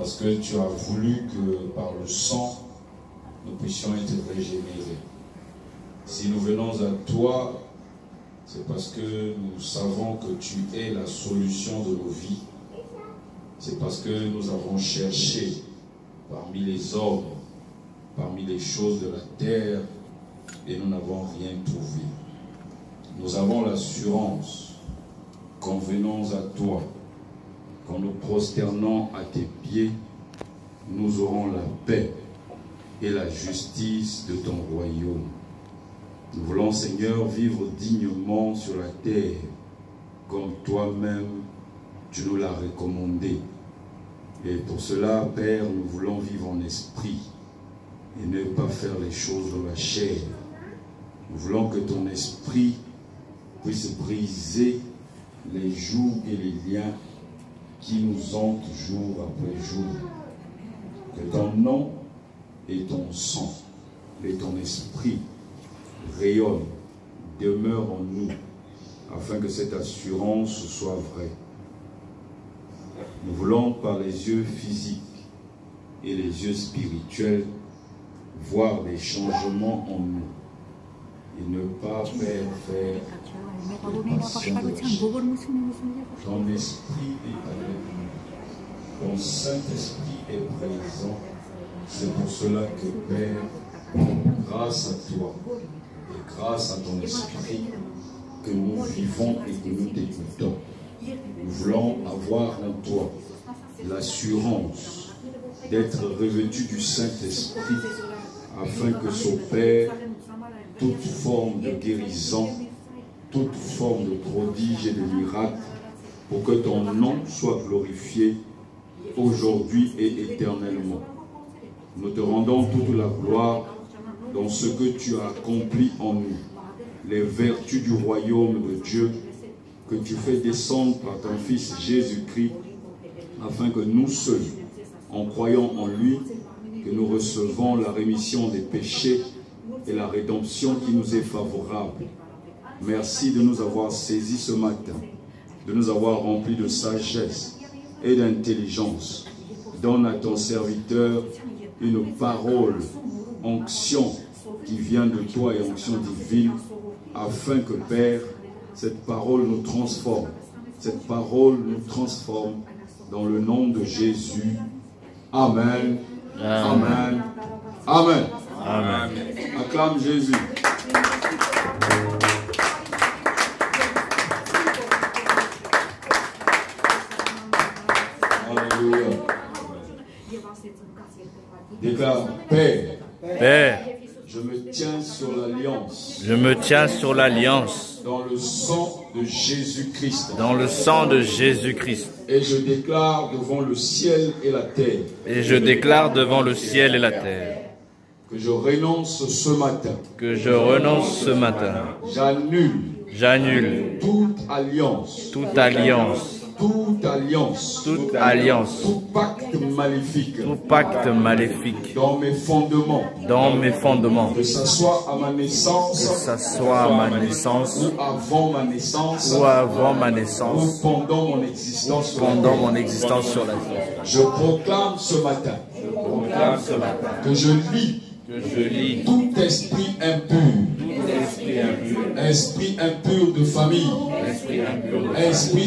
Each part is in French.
Parce que tu as voulu que par le sang, nous puissions être régénérés. Si nous venons à toi, c'est parce que nous savons que tu es la solution de nos vies. C'est parce que nous avons cherché parmi les hommes, parmi les choses de la terre, et nous n'avons rien trouvé. Nous avons l'assurance qu'en venant à toi, qu'en nous prosternant à tes pieds, nous aurons la paix et la justice de ton royaume. Nous voulons, Seigneur, vivre dignement sur la terre, comme toi-même tu nous l'as recommandé. Et pour cela, Père, nous voulons vivre en esprit et ne pas faire les choses dans la chair. Nous voulons que ton esprit puisse briser les jougs et les liens qui nous hantent jour après jour. Que ton nom et ton sang et ton esprit rayonnent, demeurent en nous, afin que cette assurance soit vraie. Nous voulons par les yeux physiques et les yeux spirituels voir des changements en nous et ne pas faire de passion de la chair. Ton esprit est avec nous. Ton Saint-Esprit est présent. C'est pour cela que, Père, grâce à toi et grâce à ton esprit, que nous vivons et que nous t'écoutons. Nous voulons avoir en toi l'assurance d'être revêtus du Saint-Esprit afin que s'opère toute forme de guérison, toute forme de prodige et de miracle pour que ton nom soit glorifié aujourd'hui et éternellement. Nous te rendons toute la gloire dans ce que tu as accompli en nous, les vertus du royaume de Dieu que tu fais descendre par ton Fils Jésus-Christ, afin que nous seuls, en croyant en lui, que nous recevons la rémission des péchés et la rédemption qui nous est favorable. Merci de nous avoir saisis ce matin, de nous avoir remplis de sagesse et d'intelligence. Donne à ton serviteur une parole, onction qui vient de toi et onction divine, afin que, Père, cette parole nous transforme. Cette parole nous transforme dans le nom de Jésus. Amen. Amen. Amen. Amen. Acclame Jésus. Alléluia. Déclare, Père. Père. Je me tiens sur l'alliance. Je me tiens sur l'alliance. Dans le sang de Jésus-Christ. Dans le sang de Jésus-Christ. Et je déclare devant le ciel et la terre. Et je déclare devant le ciel et la terre. Que je renonce ce matin. Que je renonce ce matin. J'annule. Toute alliance. Toute alliance. Toute alliance. Toute alliance. Tout pacte maléfique. Tout pacte maléfique. Dans mes fondements. Dans mes fondements. Que ça soit à ma naissance. Que ça soit à ma naissance. Ou avant ma naissance. Ou avant ma naissance. Ou pendant mon existence. Pendant mon existence sur la terre. Je proclame ce matin. Je proclame ce matin. Que je lis. Que je lis. Tout esprit impur. Esprit impur de famille. Esprit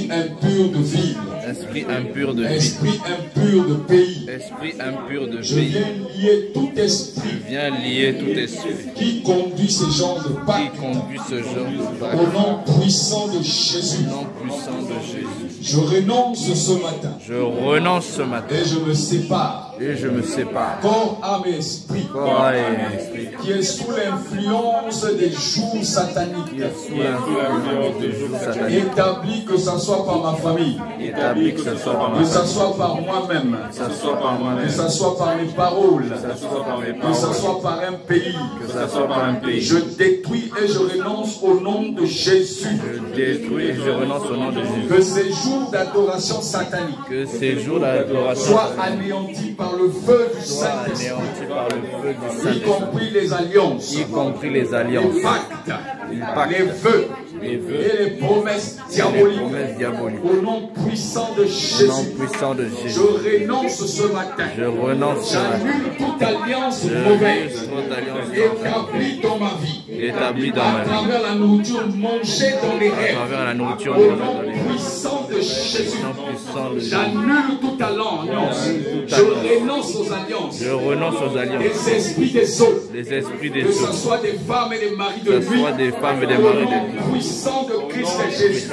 impur de ville. Esprit impur de vie. Esprit impur de pays. Esprit impur de Je pays. viens lier tout esprit. Viens lier tout esprit. Qui conduit ce genre de Qui pacte. conduit ce genre de Au pacte. nom puissant de Jésus. Au nom puissant de Jésus. Je renonce ce matin. Je renonce ce matin. Et je me sépare. Et je me sépare. Corps, âme et esprit. Corps et esprit. Qui est sous l'influence des jours sataniques. Sous l'influence des jours sataniques. Établi que ça soit par ma famille. Établi que ce soit par ma Que ça famille. soit par moi-même. Que ça soit par moi-même. Que ça soit par mes paroles. Que ça soit par mes Que ça paroles. soit par un pays. Que ça soit par un pays. Je détruis et je renonce au nom de Jésus. Je détruis et je renonce au nom de Jésus. Que ces jours d'adoration satanique Que ces jours d'adoration soient anéantis par le feu du soient Saint-Esprit. anéantis par le feu du Y Saint-Esprit. compris les alliances, Y compris les alliances, les pactes, les pactes, les vœux, les vœux et les promesses et les diaboliques. promesses diaboliques. Au nom puissant de Au nom Jésus, puissant de Jésus, je renonce ce matin. je renonce ce matin. J'annule toute alliance Je mauvaise refuse toute alliance établie dans ma vie, établie dans à ma vie, travers la nourriture mangée dans les à rêves. travers la nourriture Au mangée nom dans les rêves. puissant de Jésus, Au nom puissant de Jésus, j'annule toute alliance. Je renonce aux alliances. je renonce aux alliances, Les esprits des eaux, les esprits des que ce eaux, soit des femmes et des maris de que ce nuit, soit des femmes et des au maris de nom nuit. puissant de Christ Jésus,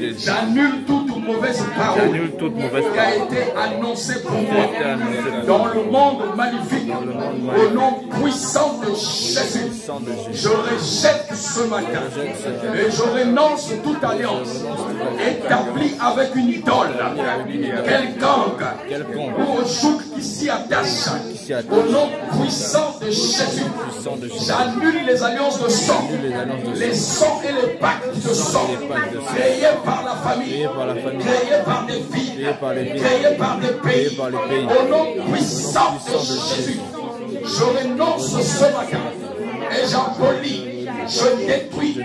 Jésus. j'annule toute mauvaise parole J'annule toute mauvaise qui a parole été annoncée pour qui a moi été annoncée dans le monde magnifique. dans le monde Au magnifique. nom puissant de Jésus, Puissant de Jésus. je rejette ce matin et je renonce toute alliance établie avec une idole, quelconque, ou au joug qui s'y attache. s'y attache. Au nom puissant de Jésus, Puissant de Jésus. j'annule les alliances de sang, Les alliances de les sangs et les pactes de sang les pactes de sang. créés par la famille, Créés par la famille. créés par des villes, Créés par les villes. créés par des pays. Créés par les pays. Au nom puissant de Jésus, je renonce ce matin et j'abolis, je détruis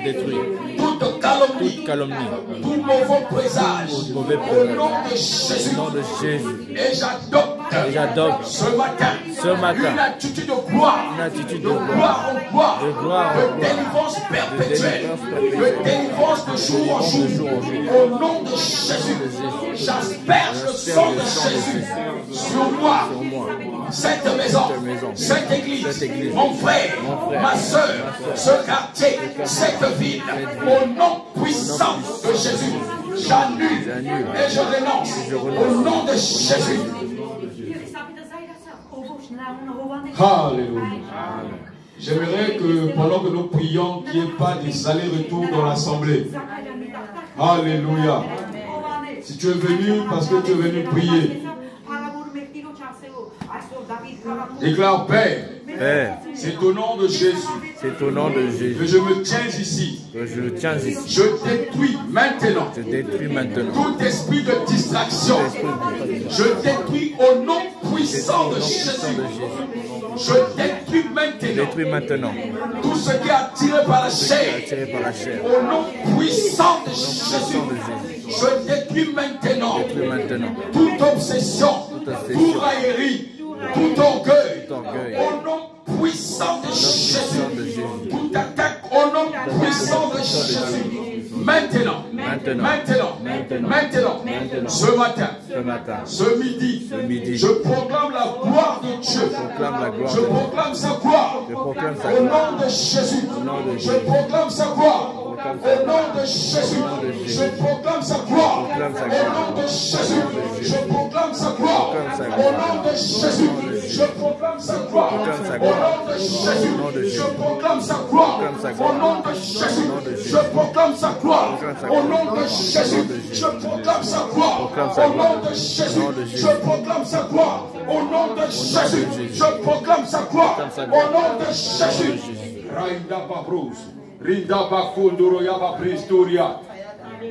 toute calomnie, tout mauvais présage. Tout mauvais Au présage. nom de Jésus, Au nom de Jésus. et j'adopte Ce une matin, attitude de gloire, une attitude de gloire en gloire, De gloire en de gloire. délivrance perpétuelle, De de délivrance de jour en jour. jour en jour. Au nom de Jésus, j'asperge le sang de Jésus sur moi, cette maison, cette église, mon frère, ma soeur, ce quartier, cette ville. Au nom puissant de Jésus, j'annule et je renonce. Au nom de Jésus. Alléluia. J'aimerais que pendant que nous prions, qu'il n'y ait pas des allers-retours dans l'assemblée. Alléluia. Si tu es venu parce que tu es venu prier, déclare Père, Père, c'est au nom de Jésus c'est au nom de que Jésus je me tiens ici. que je tiens ici. Je détruis maintenant Je détruis maintenant tout esprit de distraction. Je détruis au nom puissant de Jésus. Je détruis maintenant détruis maintenant tout ce qui est attiré par la chair. attiré par la chair. Au nom puissant de Jésus, je détruis maintenant Détruis maintenant toute obsession, toute raillerie, tout orgueil. Au nom puissant de Jésus, toute attaque au nom puissant de Jésus. Maintenant, ce matin, ce midi, je proclame la gloire de Dieu. Je proclame sa gloire. Au nom de Jésus, je proclame sa gloire. Au nom de Jésus, je proclame sa gloire. Au nom de Jésus, je proclame sa gloire. Au nom de Jésus, je proclame sa gloire. Au nom de Jésus, je proclame sa gloire. Au nom de Jésus, je proclame sa gloire. Au nom de Jésus, je proclame sa gloire. Au nom de Jésus, je proclame sa gloire. Au nom de Jésus, je proclame sa gloire. Au nom de Jésus.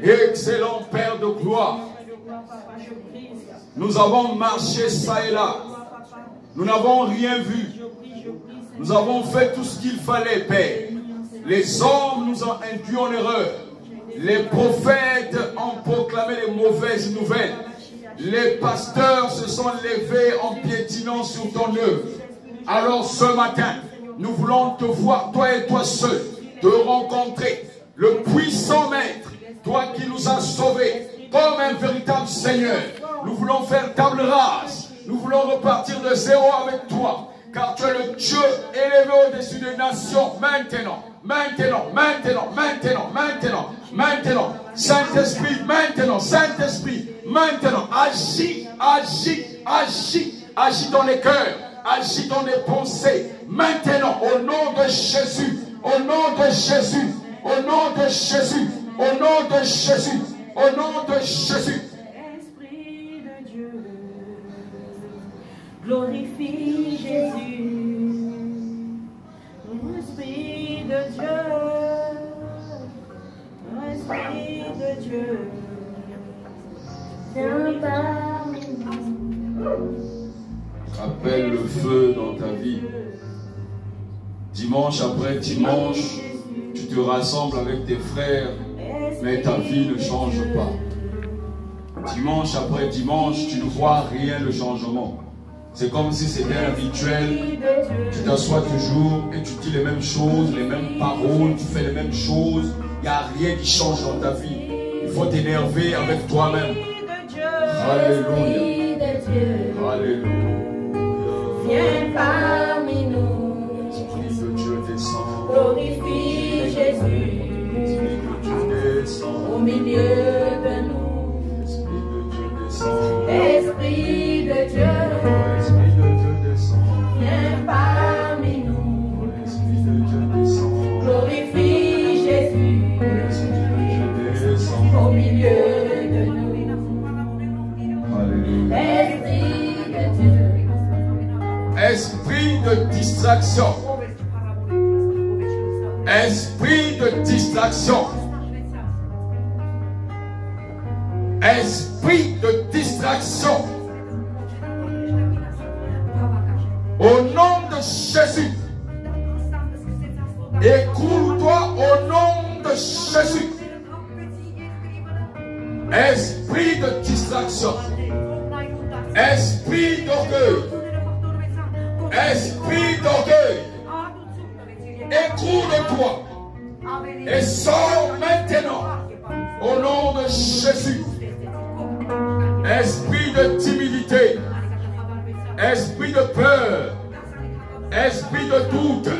Excellent Père de gloire, nous avons marché ça et là, nous n'avons rien vu, nous avons fait tout ce qu'il fallait, Père. Les hommes nous ont induits en erreur, les prophètes ont proclamé les mauvaises nouvelles, les pasteurs se sont levés en piétinant sur ton œuvre. Alors ce matin, nous voulons te voir, toi et toi seul, te rencontrer, le puissant Maître, toi qui nous as sauvés comme un véritable Seigneur. Nous voulons faire table rase, nous voulons repartir de zéro avec toi, car tu es le Dieu élevé au-dessus des nations. Maintenant, Saint-Esprit, maintenant, agis dans les cœurs, agis dans les pensées, maintenant, au nom de Jésus, au nom de Jésus, au nom de Jésus, au nom de Jésus, au nom de Jésus. Esprit de Dieu, glorifie Jésus. Esprit de Dieu, Esprit de Dieu, viens parmi nous. Appelle le feu dans ta vie. Dimanche après dimanche, tu te rassembles avec tes frères mais ta vie ne change pas. Dimanche après dimanche, tu ne vois rien de changement. C'est comme si c'était un rituel. Tu t'assois toujours et tu dis les mêmes choses, les mêmes paroles, tu fais les mêmes choses. Il n'y a rien qui change dans ta vie. Il faut t'énerver avec toi-même. Alléluia. Alléluia. Viens parmi nous. L'Esprit de Dieu descend. Glorifie Jésus. L'Esprit de Dieu descend. Au milieu de nous. L'Esprit de Dieu descend. Esprit de Dieu. L'Esprit de Dieu descend. Viens parmi nous. L'Esprit de Dieu descend. Glorifie Jésus. L'Esprit de Dieu descend. Au milieu de nous. Alléluia. Esprit de Dieu. Esprit de distraction. Esprit de distraction. Esprit de distraction. Au nom de Jésus. Écoule-toi au nom de Jésus. Esprit de distraction. Esprit d'orgueil. Esprit d'orgueil. Écoule-toi. Et sors maintenant. Au nom de Jésus. Esprit de timidité. Esprit de peur. Esprit de doute.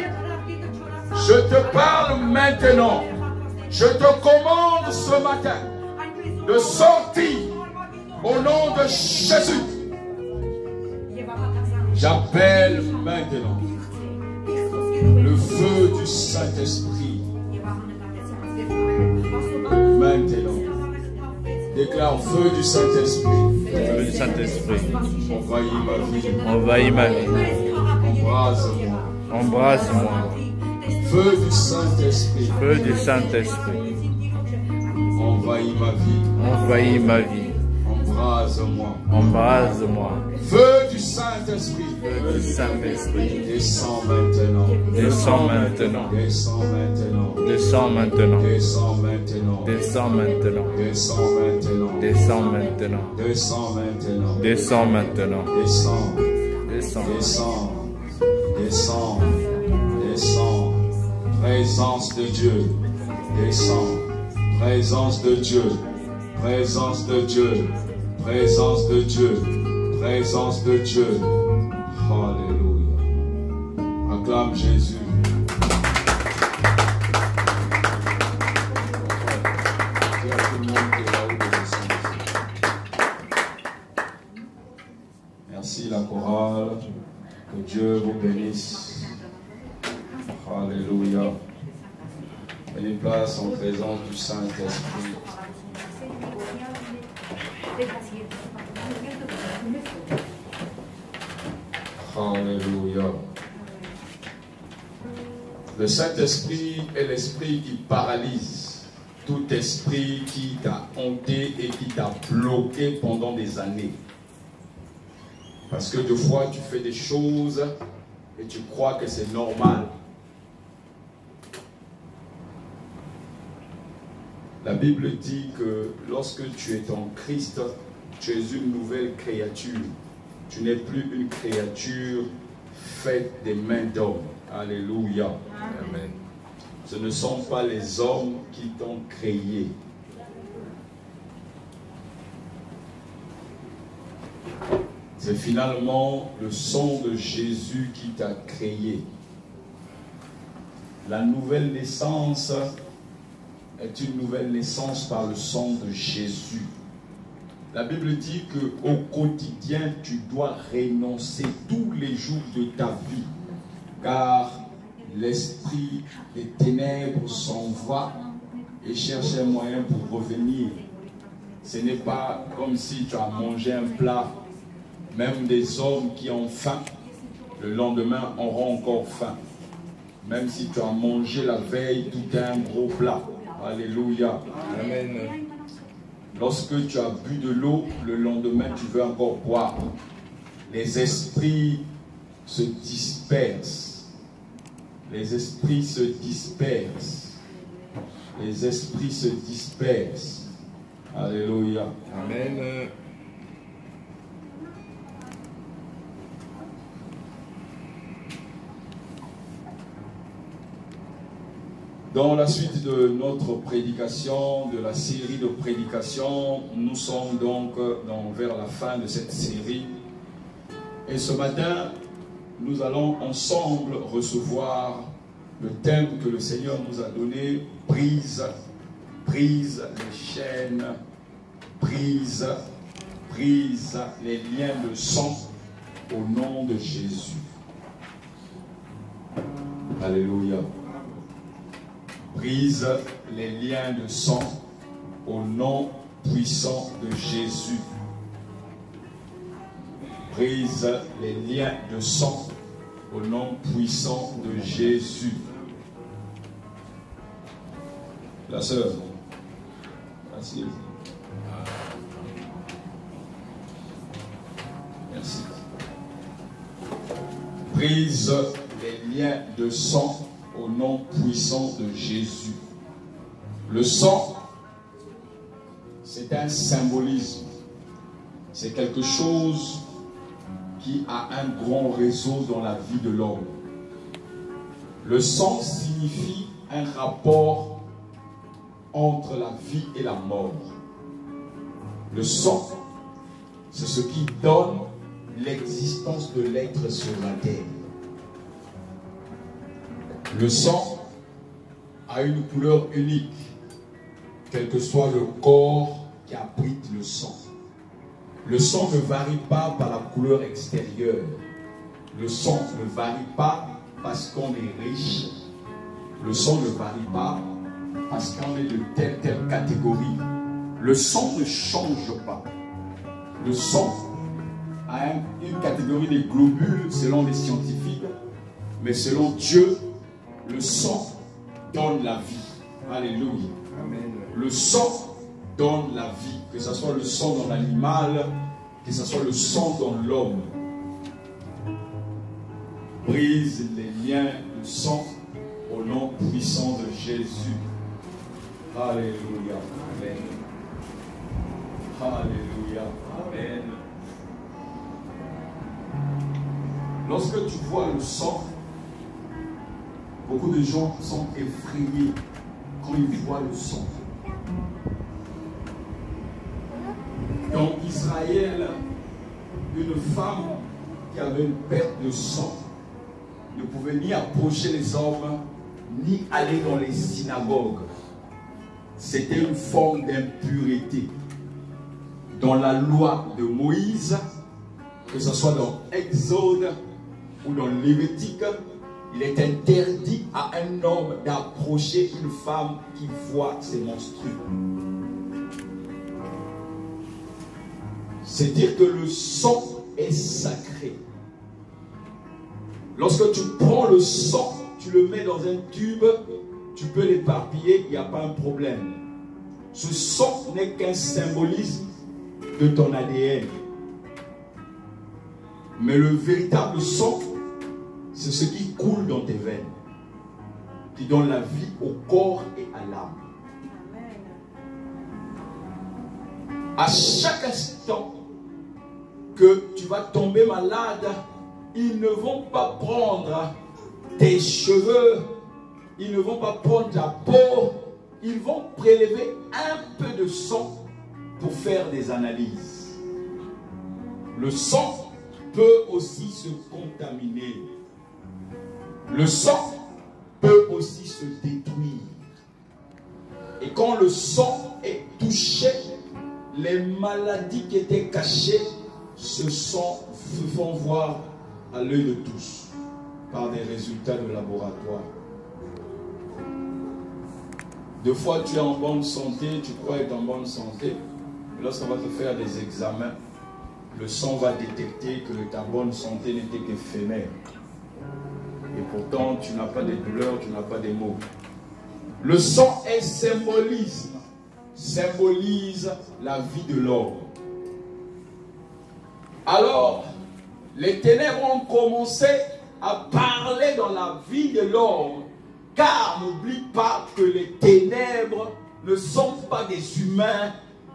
Je te parle maintenant. Je te commande ce matin de sortir au nom de Jésus. J'appelle maintenant le feu du Saint-Esprit. Maintenant, déclare feu du Saint-Esprit. Feu du Saint-Esprit. Envahis ma vie. Envahis ma vie. Embrase-moi. Embrasse-moi. Feu du Saint-Esprit. Feu du Saint-Esprit. Envahis ma vie. Envahis ma vie. Embrase-moi. Embrase-moi. Feu du Saint-Esprit. Feu du Saint-Esprit. Descends maintenant. Descends maintenant. Descends maintenant. Descends maintenant. Descends maintenant. Descends maintenant. Descends maintenant. Descends maintenant. Descends maintenant. Descends maintenant. Descends. Descends. Descends. Descends. Descends. Présence de Dieu. Descends. Présence de Dieu. Présence de Dieu. Présence de Dieu. Présence de Dieu. Alléluia. Acclame Jésus. Merci la chorale. Que Dieu vous bénisse. Alléluia. Prenez place en présence du Saint-Esprit. Alléluia. Le Saint-Esprit est l'esprit qui paralyse tout esprit qui t'a hanté et qui t'a bloqué pendant des années. Parce que des fois tu fais des choses et tu crois que c'est normal. La Bible dit que lorsque tu es en Christ, tu es une nouvelle créature. Tu n'es plus une créature faite des mains d'hommes. Alléluia. Amen. Ce ne sont pas les hommes qui t'ont créé. C'est finalement le sang de Jésus qui t'a créé. La nouvelle naissance est une nouvelle naissance par le sang de Jésus. La Bible dit qu'au quotidien, tu dois renoncer tous les jours de ta vie, car l'esprit des ténèbres s'en va et cherche un moyen pour revenir. Ce n'est pas comme si tu as mangé un plat. Même des hommes qui ont faim, le lendemain auront encore faim. Même si tu as mangé la veille tout un gros plat. Alléluia. Amen. Lorsque tu as bu de l'eau, le lendemain tu veux encore boire. Les esprits se dispersent. Les esprits se dispersent. les esprits se dispersent. Alléluia. Amen. Dans la suite de notre prédication, de la série de prédications, nous sommes donc vers la fin de cette série. Et ce matin, nous allons ensemble recevoir le thème que le Seigneur nous a donné, brise les chaînes, brise les liens de sang au nom de Jésus. Alléluia. Brise les liens de sang au nom puissant de Jésus. Brise les liens de sang au nom puissant de Jésus. La sœur, asseyez-vous. Merci. Brise les liens de sang au nom puissant de Jésus. Le sang, c'est un symbolisme. C'est quelque chose qui a un grand réseau dans la vie de l'homme. Le sang signifie un rapport entre la vie et la mort. Le sang, c'est ce qui donne l'existence de l'être sur la terre. Le sang a une couleur unique, quel que soit le corps qui abrite le sang. Le sang ne varie pas par la couleur extérieure. Le sang ne varie pas parce qu'on est riche. Le sang ne varie pas parce qu'on est de telle catégorie. Le sang ne change pas. Le sang a une catégorie des globules selon les scientifiques, mais selon Dieu, le sang donne la vie. Alléluia. Amen. Le sang donne la vie. Que ce soit le sang dans l'animal, que ce soit le sang dans l'homme. Brise les liens de sang au nom puissant de Jésus. Alléluia. Amen. Alléluia. Amen. Lorsque tu vois le sang, beaucoup de gens sont effrayés quand ils voient le sang. Dans Israël, une femme qui avait une perte de sang ne pouvait ni approcher les hommes, ni aller dans les synagogues. C'était une forme d'impureté. Dans la loi de Moïse, que ce soit dans Exode ou dans Lévitique, il est interdit à un homme d'approcher une femme qui voit ses menstrues. C'est dire que le sang est sacré. Lorsque tu prends le sang, tu le mets dans un tube, tu peux l'éparpiller, il n'y a pas un problème. Ce sang n'est qu'un symbolisme de ton ADN. Mais le véritable sang, c'est ce qui coule dans tes veines, qui donne la vie au corps et à l'âme. À chaque instant que tu vas tomber malade, ils ne vont pas prendre tes cheveux, ils ne vont pas prendre ta peau, ils vont prélever un peu de sang pour faire des analyses. Le sang peut aussi se contaminer. Le sang peut aussi se détruire. Et quand le sang est touché, les maladies qui étaient cachées se font voir à l'œil de tous par des résultats de laboratoire. Deux fois tu es en bonne santé, tu crois être en bonne santé, mais lorsqu'on va te faire des examens, le sang va détecter que ta bonne santé n'était qu'éphémère. Et pourtant, tu n'as pas de douleurs, tu n'as pas de maux. Le sang est symbolisme, symbolise la vie de l'homme. Alors, les ténèbres ont commencé à parler dans la vie de l'homme Car n'oublie pas que les ténèbres ne sont pas des humains.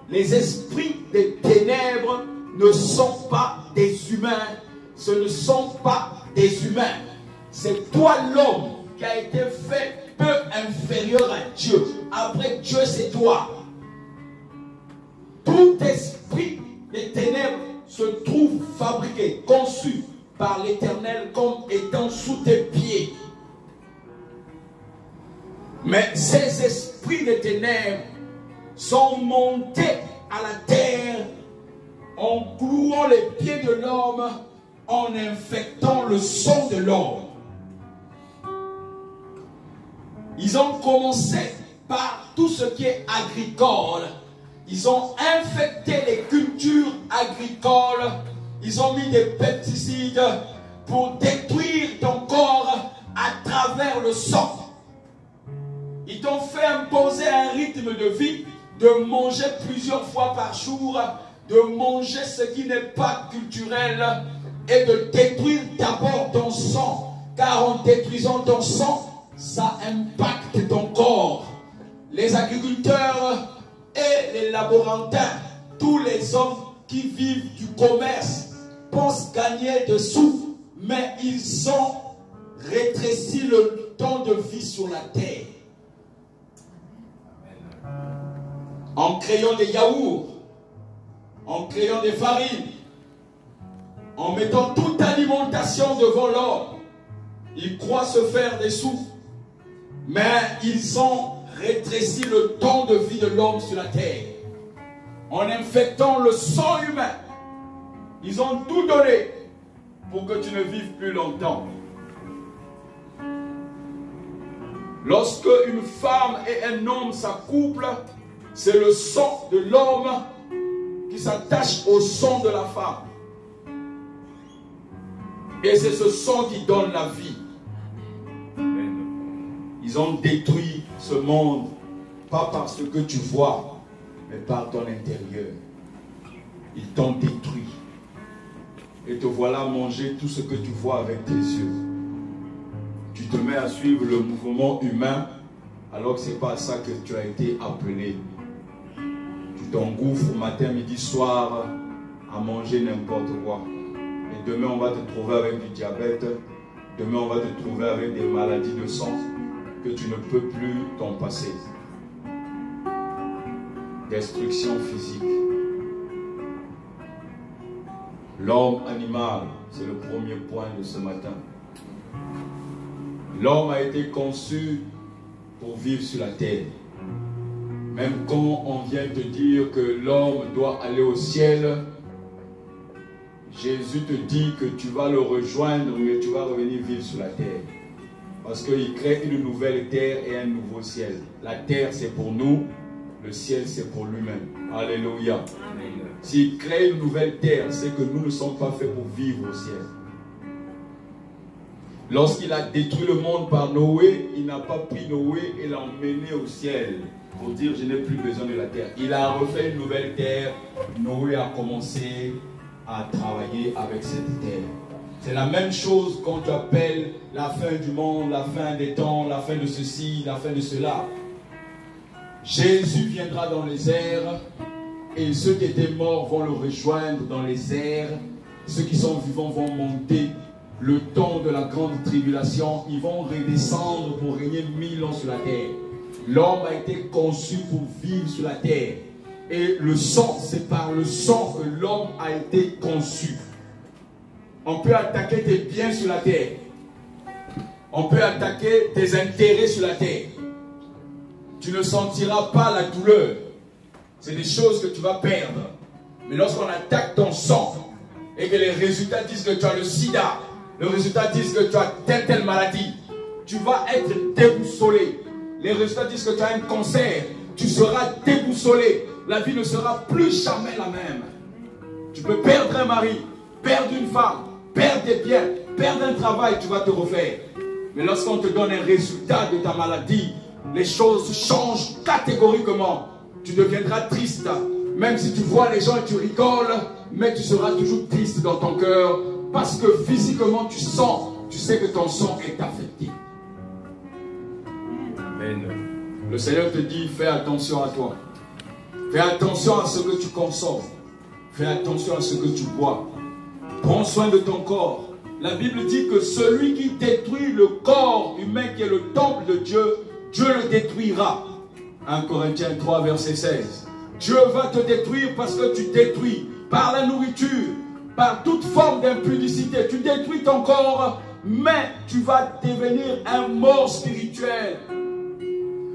Les esprits des ténèbres ne sont pas des humains. Ce ne sont pas des humains. C'est toi l'homme qui a été fait peu inférieur à Dieu. Après Dieu, c'est toi. Tout esprit des ténèbres se trouve fabriqué, conçu par l'Éternel comme étant sous tes pieds. Mais ces esprits des ténèbres sont montés à la terre en clouant les pieds de l'homme, en infectant le sang de l'homme. Ils ont commencé par tout ce qui est agricole. Ils ont infecté les cultures agricoles. Ils ont mis des pesticides pour détruire ton corps à travers le sang. Ils t'ont fait imposer un rythme de vie, de manger plusieurs fois par jour, de manger ce qui n'est pas culturel et de détruire d'abord ton sang. Car en détruisant ton sang, ça impacte ton corps. Les agriculteurs et les laborantins, tous les hommes qui vivent du commerce, pensent gagner des sous, mais ils ont rétréci le temps de vie sur la terre. En créant des yaourts, en créant des farines, en mettant toute alimentation devant l'homme, ils croient se faire des sous, mais ils ont rétréci le temps de vie de l'homme sur la terre. En infectant le sang humain, ils ont tout donné pour que tu ne vives plus longtemps. Lorsque une femme et un homme s'accouplent, c'est le sang de l'homme qui s'attache au sang de la femme. Et c'est ce sang qui donne la vie. Ils ont détruit ce monde, pas parce que tu vois, mais par ton intérieur. Ils t'ont détruit. Et te voilà manger tout ce que tu vois avec tes yeux. Tu te mets à suivre le mouvement humain, alors que ce n'est pas à ça que tu as été appelé. Tu t'engouffres matin, midi, soir, à manger n'importe quoi. Et demain, on va te trouver avec du diabète. Demain, on va te trouver avec des maladies de sang que tu ne peux plus t'en passer. Destruction physique. L'homme animal, c'est le premier point de ce matin. L'homme a été conçu pour vivre sur la terre. Même quand on vient te dire que l'homme doit aller au ciel, Jésus te dit que tu vas le rejoindre, mais tu vas revenir vivre sur la terre. Parce qu'il crée une nouvelle terre et un nouveau ciel. La terre, c'est pour nous. Le ciel, c'est pour lui-même. Alléluia. S'il crée une nouvelle terre, c'est que nous ne sommes pas faits pour vivre au ciel. Lorsqu'il a détruit le monde par Noé, il n'a pas pris Noé et l'a emmené au ciel pour dire je n'ai plus besoin de la terre. Il a refait une nouvelle terre. Noé a commencé à travailler avec cette terre. C'est la même chose quand tu appelles la fin du monde, la fin des temps, la fin de ceci, la fin de cela. Jésus viendra dans les airs et ceux qui étaient morts vont le rejoindre dans les airs. Ceux qui sont vivants vont monter. Le temps de la grande tribulation, ils vont redescendre pour régner 1000 ans sur la terre. L'homme a été conçu pour vivre sur la terre. Et le sang, c'est par le sang que l'homme a été conçu. On peut attaquer tes biens sur la terre. On peut attaquer tes intérêts sur la terre. Tu ne sentiras pas la douleur. C'est des choses que tu vas perdre. Mais lorsqu'on attaque ton sang et que les résultats disent que tu as le sida, le résultat disent que tu as telle maladie, tu vas être déboussolé. Les résultats disent que tu as un cancer, tu seras déboussolé. La vie ne sera plus jamais la même. Tu peux perdre un mari, perdre une femme, perdre des biens, perdre un travail, tu vas te refaire. Mais lorsqu'on te donne un résultat de ta maladie, les choses changent catégoriquement. Tu deviendras triste. Même si tu vois les gens et tu rigoles, mais tu seras toujours triste dans ton cœur. Parce que physiquement tu sens, tu sais que ton sang est affecté. Amen. Le Seigneur te dit, fais attention à toi. Fais attention à ce que tu consommes. Fais attention à ce que tu bois. Prends soin de ton corps. La Bible dit que celui qui détruit le corps humain qui est le temple de Dieu, Dieu le détruira. 1 Corinthiens 3, verset 16. Dieu va te détruire parce que tu détruis par la nourriture, par toute forme d'impudicité. Tu détruis ton corps, mais tu vas devenir un mort spirituel.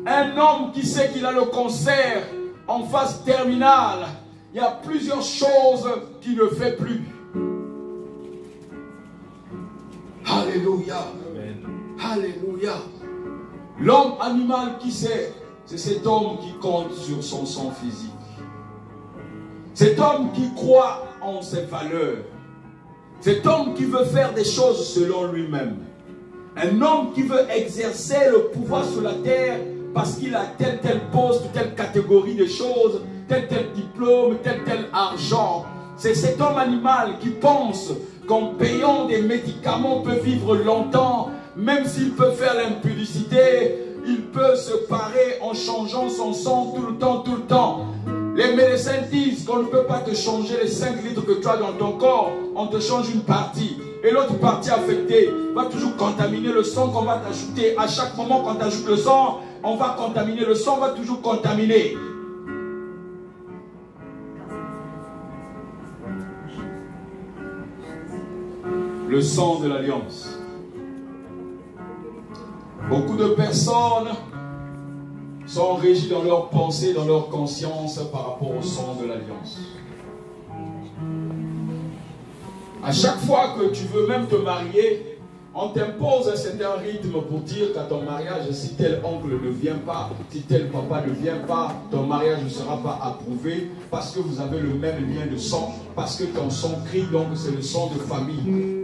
Un homme qui sait qu'il a le cancer en phase terminale. Il y a plusieurs choses qu'il ne fait plus. Alléluia. Amen. Alléluia. L'homme animal qui sait, c'est cet homme qui compte sur son sang physique. Cet homme qui croit en ses valeurs. Cet homme qui veut faire des choses selon lui-même. Un homme qui veut exercer le pouvoir sur la terre parce qu'il a tel poste, telle catégorie de choses, tel diplôme, tel argent. C'est cet homme animal qui pense qu'en payant des médicaments peut vivre longtemps, même s'il peut faire l'impudicité, il peut se parer en changeant son sang tout le temps. Les médecins disent qu'on ne peut pas te changer les 5 litres que tu as dans ton corps, on te change une partie. Et l'autre partie affectée va toujours contaminer le sang qu'on va t'ajouter. À chaque moment qu'on t'ajoute le sang, on va contaminer. Le sang va toujours contaminer. Le sang de l'alliance. Beaucoup de personnes sont régies dans leurs pensées, dans leur conscience par rapport au sang de l'alliance. À chaque fois que tu veux même te marier, on t'impose un certain rythme pour dire qu'à ton mariage, si tel oncle ne vient pas, si tel papa ne vient pas, ton mariage ne sera pas approuvé parce que vous avez le même lien de sang, parce que ton sang crie, donc c'est le sang de famille.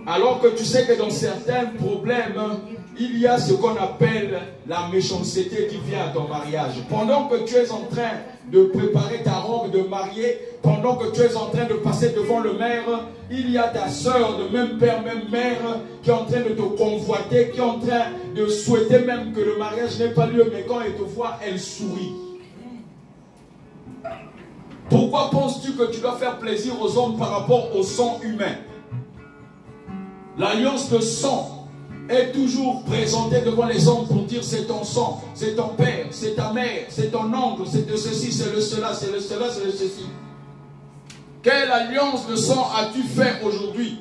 Alors que tu sais que dans certains problèmes, il y a ce qu'on appelle la méchanceté qui vient à ton mariage. Pendant que tu es en train de préparer ta robe de mariée, pendant que tu es en train de passer devant le maire, il y a ta soeur de même père, même mère, qui est en train de te convoiter, qui est en train de souhaiter même que le mariage n'ait pas lieu, mais quand elle te voit, elle sourit. Pourquoi penses-tu que tu dois faire plaisir aux hommes par rapport au sang humain? L'alliance de sang est toujours présentée devant les hommes pour dire c'est ton sang, c'est ton père, c'est ta mère, c'est ton oncle, c'est de ceci, c'est le cela, c'est le cela, c'est le ceci. Quelle alliance de sang as-tu fait aujourd'hui?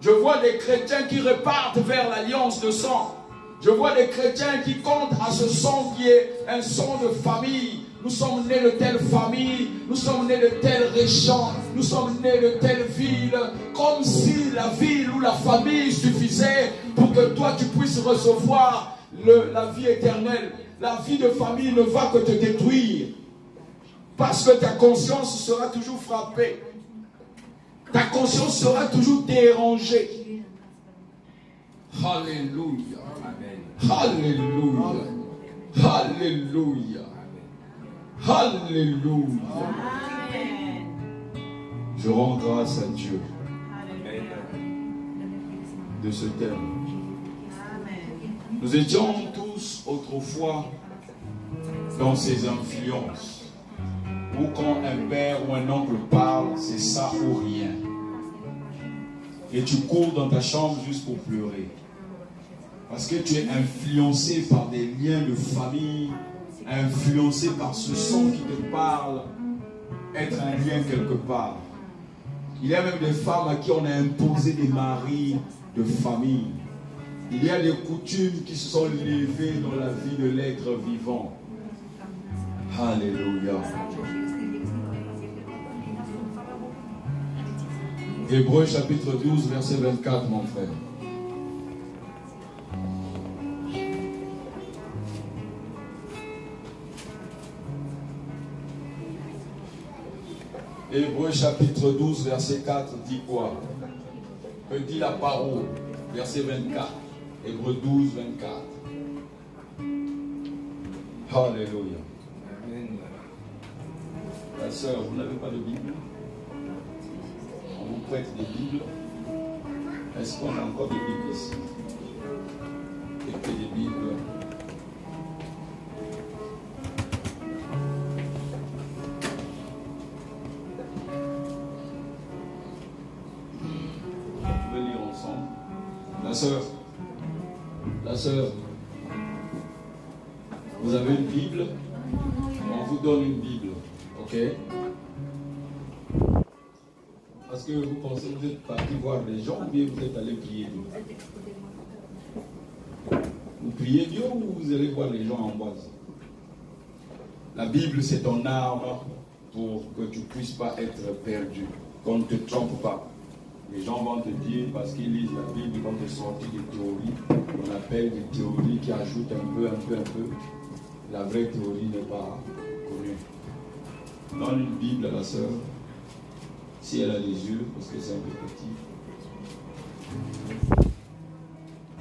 Je vois des chrétiens qui repartent vers l'alliance de sang. Je vois des chrétiens qui comptent à ce sang qui est un sang de famille. Nous sommes nés de telle famille, nous sommes nés de telle région, nous sommes nés de telle ville, comme si la ville ou la famille suffisait pour que toi tu puisses recevoir la vie éternelle. La vie de famille ne va que te détruire, parce que ta conscience sera toujours frappée, ta conscience sera toujours dérangée. Alléluia, alléluia, alléluia. Alléluia. Amen. Je rends grâce à Dieu de ce thème. Nous étions tous autrefois dans ces influences où quand un père ou un oncle parle, c'est ça ou rien. Et tu cours dans ta chambre juste pour pleurer. Parce que tu es influencé par des liens de famille, influencé par ce son qui te parle, être un lien quelque part. Il y a même des femmes à qui on a imposé des maris de famille. Il y a des coutumes qui se sont levées dans la vie de l'être vivant. Alléluia. Hébreux chapitre 12, verset 24, mon frère. Hébreux chapitre 12, verset 4 dit quoi? Que dit la parole? Verset 24. Hébreux 12, 24. Alléluia. La sœur, vous n'avez pas de Bible? On vous prête des Bibles. Est-ce qu'on a encore des Bibles ici? avez des Bibles. On peut lire ensemble. La sœur, vous avez une Bible? On vous donne une Bible, ok? Parce que vous pensez que vous êtes parti voir les gens ou bien vous êtes allé prier Dieu? Vous priez Dieu ou vous allez voir les gens en bas? La Bible, c'est ton arme pour que tu ne puisses pas être perdu, qu'on ne te trompe pas. Les gens vont te dire, parce qu'ils lisent la Bible, ils vont te sortir des théories, qu'on appelle des théories qui ajoutent un peu. La vraie théorie n'est pas connue. Donne une Bible à la sœur, si elle a des yeux, parce que c'est un peu petit.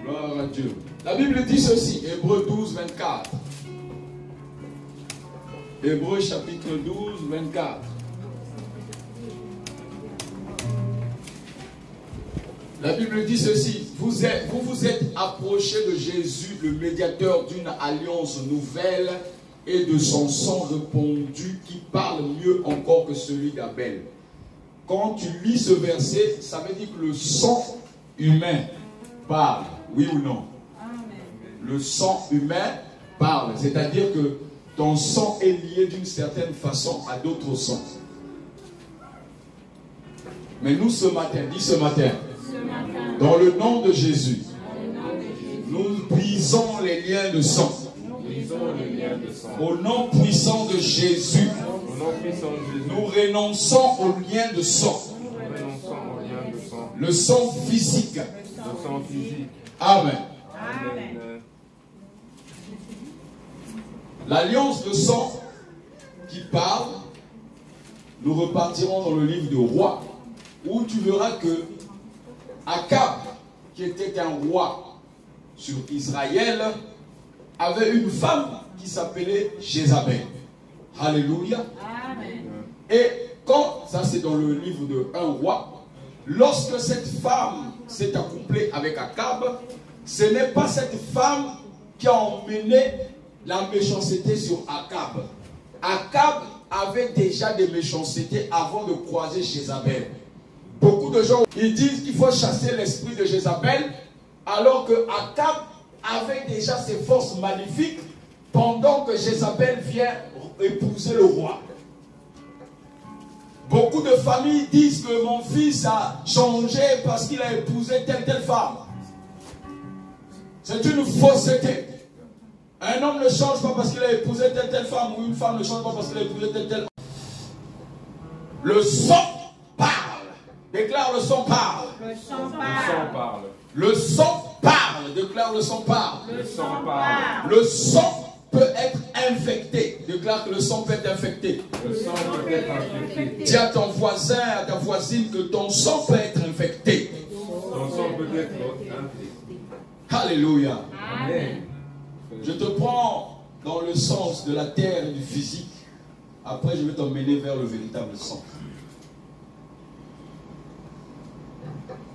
Gloire à Dieu. La Bible dit ceci, Hébreux 12, 24. Hébreux chapitre 12, 24. La Bible dit ceci, vous vous êtes approchés de Jésus, le médiateur d'une alliance nouvelle et de son sang répandu qui parle mieux encore que celui d'Abel. Quand tu lis ce verset, ça veut dire que le sang humain parle, oui ou non? Le sang humain parle, c'est-à-dire que ton sang est lié d'une certaine façon à d'autres sangs. Mais nous ce matin, dans le nom de Jésus, nous brisons les liens de sang. Au nom puissant de Jésus, nous renonçons aux liens de sang. Le sang physique. Amen. L'alliance de sang qui parle, nous repartirons dans le livre de Rois, où tu verras que Akab, qui était un roi sur Israël, avait une femme qui s'appelait Jézabel. Alléluia. Amen. Et quand, ça c'est dans le livre de 1 roi, lorsque cette femme s'est accouplée avec Akab, ce n'est pas cette femme qui a emmené la méchanceté sur Akab. Akab avait déjà des méchancetés avant de croiser Jézabel. Beaucoup de gens, ils disent qu'il faut chasser l'esprit de Jézabel, alors que Akab avait déjà ses forces maléfiques pendant que Jézabel vient épouser le roi. Beaucoup de familles disent que mon fils a changé parce qu'il a épousé telle femme. C'est une fausseté. Un homme ne change pas parce qu'il a épousé telle femme, ou une femme ne change pas parce qu'elle a épousé telle. Le sang parle. Déclare le sang parle. Le sang parle. Le sang parle. Déclare le sang parle. Le sang parle. Le sang peut être infecté. Déclare que le sang peut être infecté. Le sang peut être infecté. Dis à ton voisin, à ta voisine que ton sang peut être infecté. Ton sang peut être infecté. Alléluia. Amen. Je te prends dans le sens de la terre et du physique. Après, je vais t'emmener vers le véritable sang.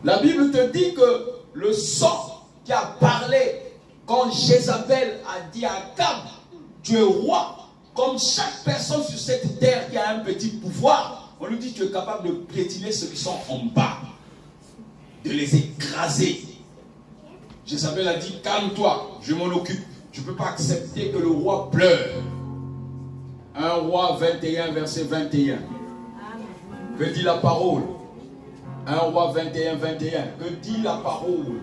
La Bible te dit que le sang qui a parlé quand Jézabel a dit à Akab, tu es roi, comme chaque personne sur cette terre qui a un petit pouvoir, on lui dit tu es capable de piétiner ceux qui sont en bas, de les écraser. Jézabel a dit calme-toi, je m'en occupe. Je ne peux pas accepter que le roi pleure. 1 Roi 21, verset 21. Que dit la parole? 1 Roi 21, 21. Que dit la parole?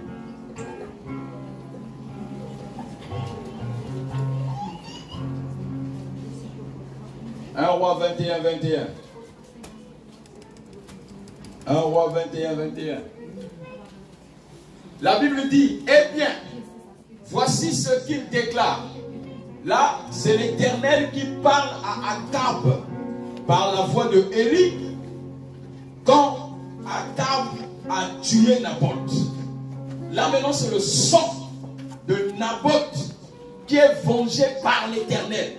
Un Roi 21, 21. 1 Roi 21, 21. La Bible dit, eh bien, voici ce qu'il déclare. Là, c'est l'Éternel qui parle à Akab par la voix de Élie quand Akab a tué Naboth. Là maintenant, c'est le sang de Naboth qui est vengé par l'Éternel.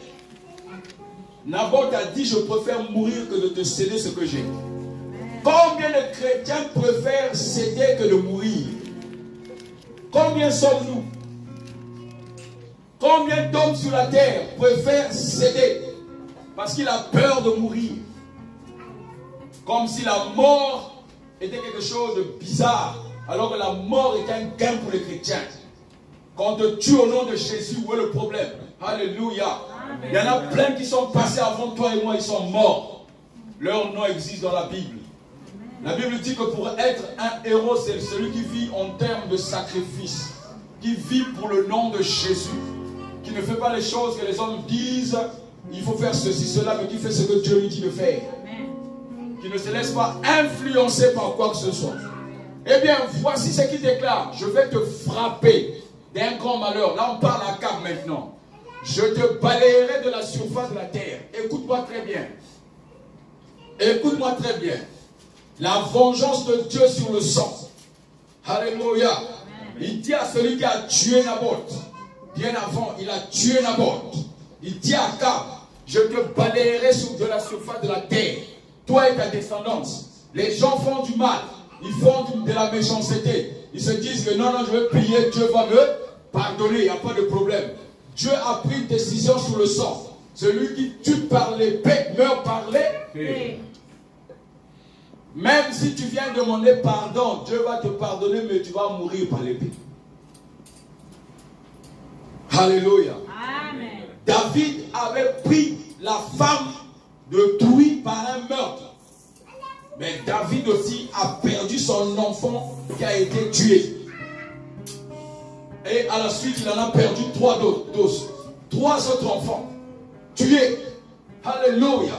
Naboth a dit, je préfère mourir que de te céder ce que j'ai. Combien de chrétiens préfèrent céder que de mourir? Combien sommes-nous? Combien d'hommes sur la terre préfèrent céder parce qu'il a peur de mourir? Comme si la mort était quelque chose de bizarre, alors que la mort est un gain pour les chrétiens. Quand on te tue au nom de Jésus, où est le problème? Alléluia. Il y en a plein qui sont passés avant toi et moi, ils sont morts. Leur nom existe dans la Bible. La Bible dit que pour être un héros, c'est celui qui vit en termes de sacrifice, qui vit pour le nom de Jésus, qui ne fait pas les choses que les hommes disent, il faut faire ceci, cela, mais qui fait ce que Dieu lui dit de faire. Qui ne se laisse pas influencer par quoi que ce soit. Eh bien, voici ce qu'il déclare. Je vais te frapper d'un grand malheur. Là, on parle à Cap maintenant. Je te balayerai de la surface de la terre. Écoute-moi très bien. Écoute-moi très bien. La vengeance de Dieu sur le sang. Alléluia. Il dit à celui qui a tué Naboth. Bien avant, il a tué Naboth. Il dit à Cap, je te balayerai de la surface de la terre. Toi et ta descendance. Les gens font du mal. Ils font de la méchanceté. Ils se disent que non, je vais prier, Dieu va me pardonner, il n'y a pas de problème. Dieu a pris une décision sur le sang. Celui qui tue par l'épée meurt par l'épée. Même si tu viens demander pardon, Dieu va te pardonner, mais tu vas mourir par l'épée. Alléluia. Amen. David avait pris la femme de Touy par un meurtre. Mais David aussi a perdu son enfant qui a été tué. Et à la suite, il en a perdu 3 autres enfants tués. Alléluia.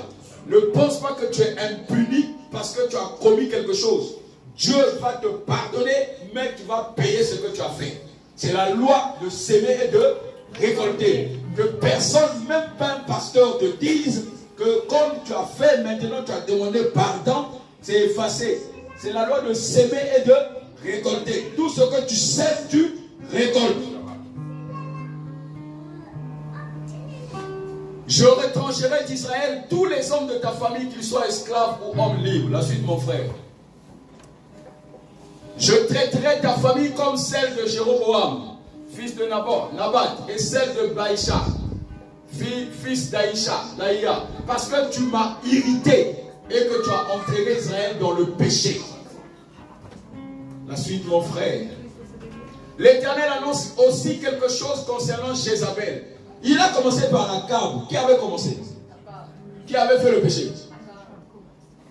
Ne pense pas que tu es impuni parce que tu as commis quelque chose. Dieu va te pardonner, mais tu vas payer ce que tu as fait. C'est la loi de s'aimer et de récolter. Que personne, même pas un pasteur, te dise que comme tu as fait, maintenant tu as demandé pardon, c'est effacé. C'est la loi de s'aimer et de récolter. Tout ce que tu sèmes, tu récoltes. Je retrancherai d'Israël tous les hommes de ta famille, qu'ils soient esclaves ou hommes libres. La suite, mon frère. Je traiterai ta famille comme celle de Jéroboam, fils de Nabat, et celle de Baïcha, fils d'Aïcha, parce que tu m'as irrité et que tu as entraîné Israël dans le péché. La suite, mon frère. L'Éternel annonce aussi quelque chose concernant Jézabel. Il a commencé par Akab. Qui avait commencé? Qui avait fait le péché?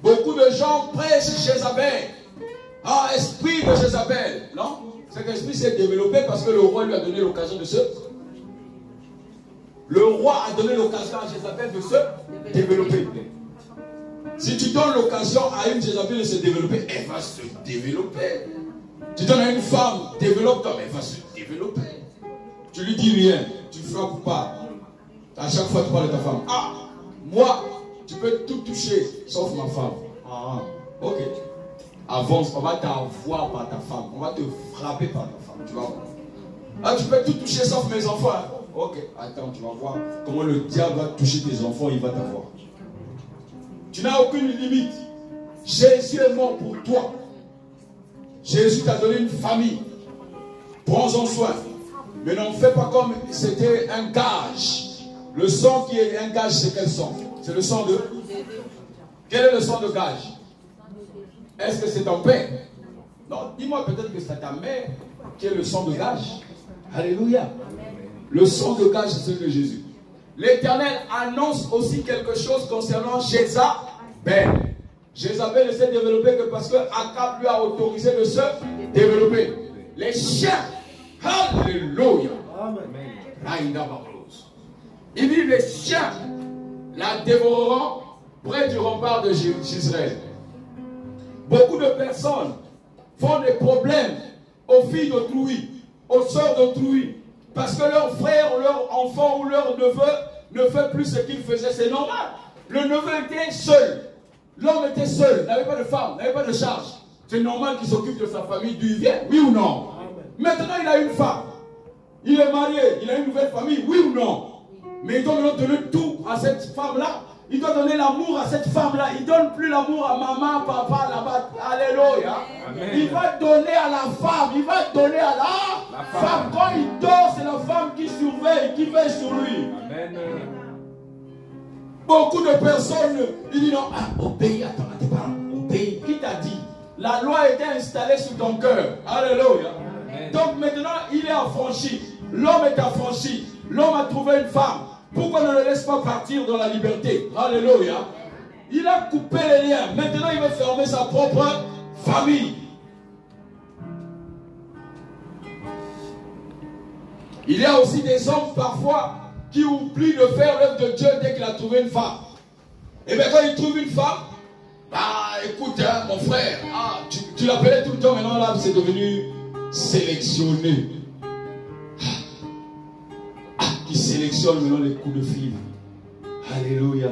Beaucoup de gens prêchent Jézabel. Ah, esprit de Jézabel. Non? Cet esprit s'est développé parce que le roi lui a donné l'occasion de se... Le roi a donné l'occasion à Jézabel de se développer. Si tu donnes l'occasion à une Jézabel de se développer, elle va se développer. Tu donnes à une femme, développe-toi, mais elle va se développer. Tu lui dis rien, tu ne frappes pas. À chaque fois tu parles de ta femme. Ah, moi, tu peux tout toucher, sauf ma femme. Ah, ok. Avance, on va t'avoir par ta femme. On va te frapper par ta femme, tu vas voir. Ah, tu peux tout toucher sauf mes enfants. Hein? Ok, attends, tu vas voir comment le diable va toucher tes enfants, il va t'avoir. Tu n'as aucune limite. Jésus est mort pour toi. Jésus t'a donné une famille. Prends-en soin. Mais n'en fais pas comme c'était un gage. Le sang qui est un gage, c'est quel sang? C'est le sang de... Quel est le sang de gage? Est-ce que c'est ton père? Non, dis-moi peut-être que c'est ta mère qui est le sang de gage. Alléluia. Le sang de gage, c'est celui de Jésus. L'Éternel annonce aussi quelque chose concernant Jézabel. Jézabel ne s'est développée que parce que Akab lui a autorisé de se développer. Les chiens, alléluia. Il dit les chiens la dévoreront près du rempart d'Israël. Beaucoup de personnes font des problèmes aux filles d'autrui, aux sœurs d'autrui, parce que leur frère, ou leur enfant ou leur neveu ne fait plus ce qu'il faisait. C'est normal. Le neveu était seul. L'homme était seul, n'avait pas de femme, n'avait pas de charge. C'est normal qu'il s'occupe de sa famille, d'où il vient, oui ou non? Maintenant, il a une femme. Il est marié, il a une nouvelle famille, oui ou non? Mais il doit donner tout à cette femme-là. il doit donner l'amour à cette femme-là. Il ne donne plus l'amour à maman, papa, là-bas. Alléluia. Amen. Il va donner à la femme. Il va donner à la femme. Quand il dort, c'est la femme qui surveille, qui veille sur lui. Amen. Beaucoup de personnes, ils disent non, obéis à tes parents. Obéis. Qui t'a dit? La loi a été installée sur ton cœur. Alléluia. Amen. Donc maintenant, il est affranchi. L'homme est affranchi. L'homme a trouvé une femme. Pourquoi ne le laisse pas partir dans la liberté? Alléluia. Il a coupé les liens. Maintenant, il veut fermer sa propre famille. Il y a aussi des hommes parfois qui oublient de faire l'œuvre de Dieu dès qu'il a trouvé une femme. Et bien quand il trouve une femme, écoute, hein, mon frère, tu l'appelais tout le temps, maintenant là, c'est devenu sélectionné. Il sélectionne maintenant les coups de fil. Alléluia.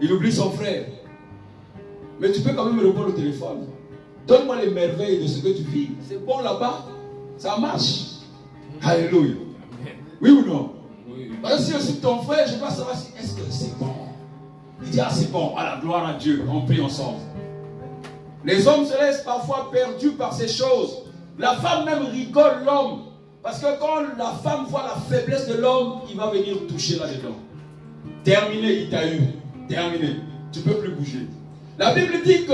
Il oublie son frère. Mais tu peux quand même répondre au téléphone. Donne-moi les merveilles de ce que tu vis. C'est bon là-bas. Ça marche. Alléluia. Oui ou non? Oui. Parce que si je suis ton frère, je dois savoir si est-ce que c'est bon. Il dit, c'est bon. Alors, gloire à Dieu. On prie ensemble. Les hommes se laissent parfois perdus par ces choses. La femme même rigole l'homme. Parce que quand la femme voit la faiblesse de l'homme, il va venir toucher là-dedans. Terminé, il t'a eu. Terminé. Tu ne peux plus bouger. La Bible dit que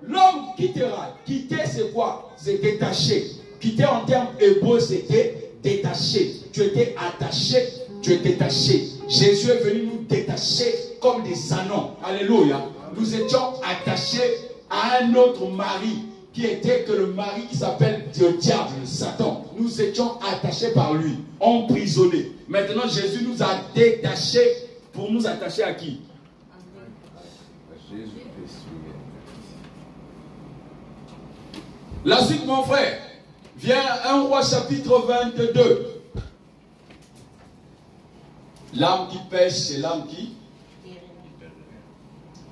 l'homme quittera. Quitter, c'est quoi? C'est détaché. Quitter en termes hébreux, c'était détaché. Tu étais attaché, tu es détaché. Jésus est venu nous détacher comme des anneaux. Alléluia. Nous étions attachés à un autre mari qui était que le mari qui s'appelle le diable, Satan. Nous étions attachés par lui, emprisonnés. Maintenant, Jésus nous a détachés pour nous attacher à qui? La suite, mon frère, vient 1 Roi chapitre 22. L'âme qui pêche, c'est l'âme qui?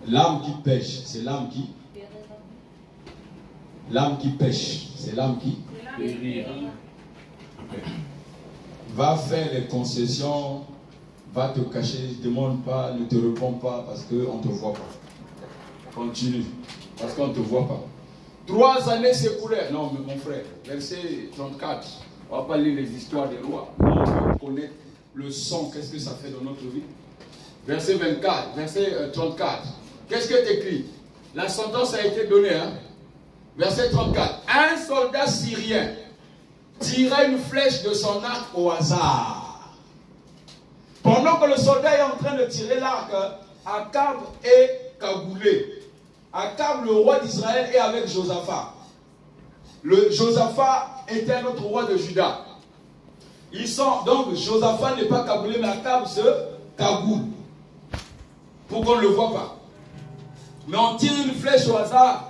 L'âme qui pêche, c'est l'âme qui? L'âme qui pêche, c'est l'âme qui? Va faire les concessions, va te cacher, ne demande pas, ne te réponds pas parce qu'on ne te voit pas. Continue, parce qu'on ne te voit pas. 3 années s'écoulèrent. Non, mais mon frère, verset 34, on ne va pas lire les histoires des rois. On veut connaître le sang, qu'est-ce que ça fait dans notre vie. Verset 24, verset 34. Qu'est-ce que tu écris? La sentence a été donnée, hein? Verset 34. Un soldat syrien tirait une flèche de son arc au hasard. Pendant que le soldat est en train de tirer l'arc, Akab est cagoulé. Akab, le roi d'Israël, est avec Josaphat. Josaphat était un autre roi de Juda. Ils sont, donc Josaphat n'est pas cagoulé, mais Akab se cagoule. Pour qu'on ne le voit pas. Mais on tire une flèche au hasard.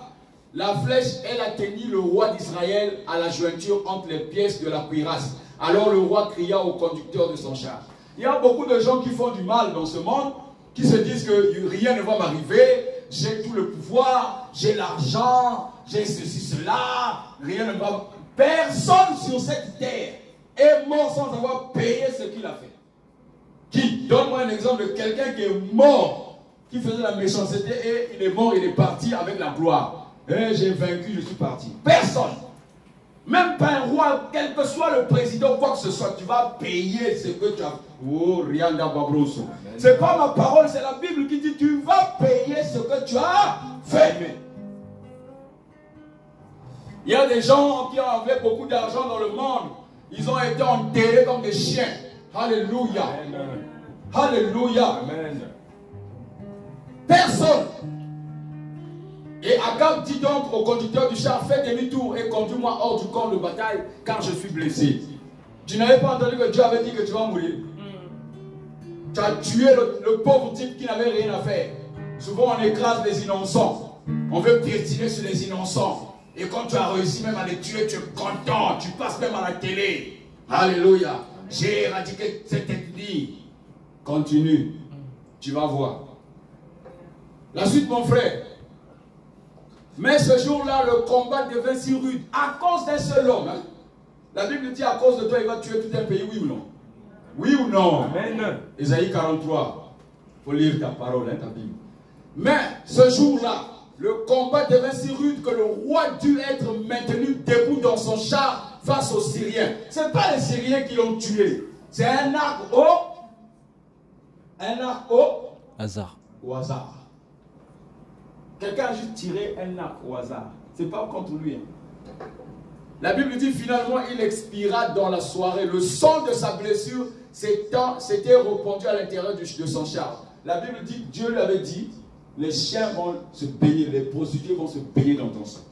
La flèche, elle atteignit le roi d'Israël à la jointure entre les pièces de la cuirasse. Alors le roi cria au conducteur de son char. Il y a beaucoup de gens qui font du mal dans ce monde, qui se disent que rien ne va m'arriver, j'ai tout le pouvoir, j'ai l'argent, j'ai ceci, cela, rien ne va... Personne sur cette terre est mort sans avoir payé ce qu'il a fait. Qui? Donne-moi un exemple de quelqu'un qui est mort, qui faisait la méchanceté et il est mort, il est parti avec la gloire. Et j'ai vaincu, je suis parti. Personne. Même pas un roi, quel que soit le président, quoi que ce soit, tu vas payer ce que tu as. Oh, Rianda Babroso. C'est pas ma parole, c'est la Bible qui dit tu vas payer ce que tu as fait. Il y a des gens qui avaient beaucoup d'argent dans le monde. Ils ont été enterrés comme des chiens. Alléluia. Amen. Alléluia. Amen. Personne. Et Akab dit donc au conducteur du char, fais demi-tour et conduis-moi hors du camp de bataille, car je suis blessé. Tu n'avais pas entendu que Dieu avait dit que tu vas mourir? Tu as tué le pauvre type qui n'avait rien à faire. Souvent on écrase les innocents. On veut piétiner sur les innocents. Et quand tu as réussi même à les tuer, tu es content. Tu passes même à la télé. Alléluia. J'ai éradiqué cette ethnie. Continue. Tu vas voir. La suite, mon frère. Mais ce jour-là, le combat devint si rude à cause d'un seul homme. Hein? La Bible dit à cause de toi, il va tuer tout un pays, oui ou non? Oui ou non? Amen. Ésaïe 43. Il faut lire ta parole, hein, ta Bible. Mais ce jour-là, le combat devint si rude que le roi dut être maintenu debout dans son char face aux Syriens. Ce n'est pas les Syriens qui l'ont tué. C'est un arc Hasard. au hasard. Quelqu'un a juste tiré un arc au hasard. Ce n'est pas contre lui. Hein. La Bible dit finalement il expira dans la soirée. Le sang de sa blessure s'était répandu à l'intérieur de son char. La Bible dit, Dieu l'avait dit, les chiens vont se baigner, les prostituées vont se baigner dans ton sang.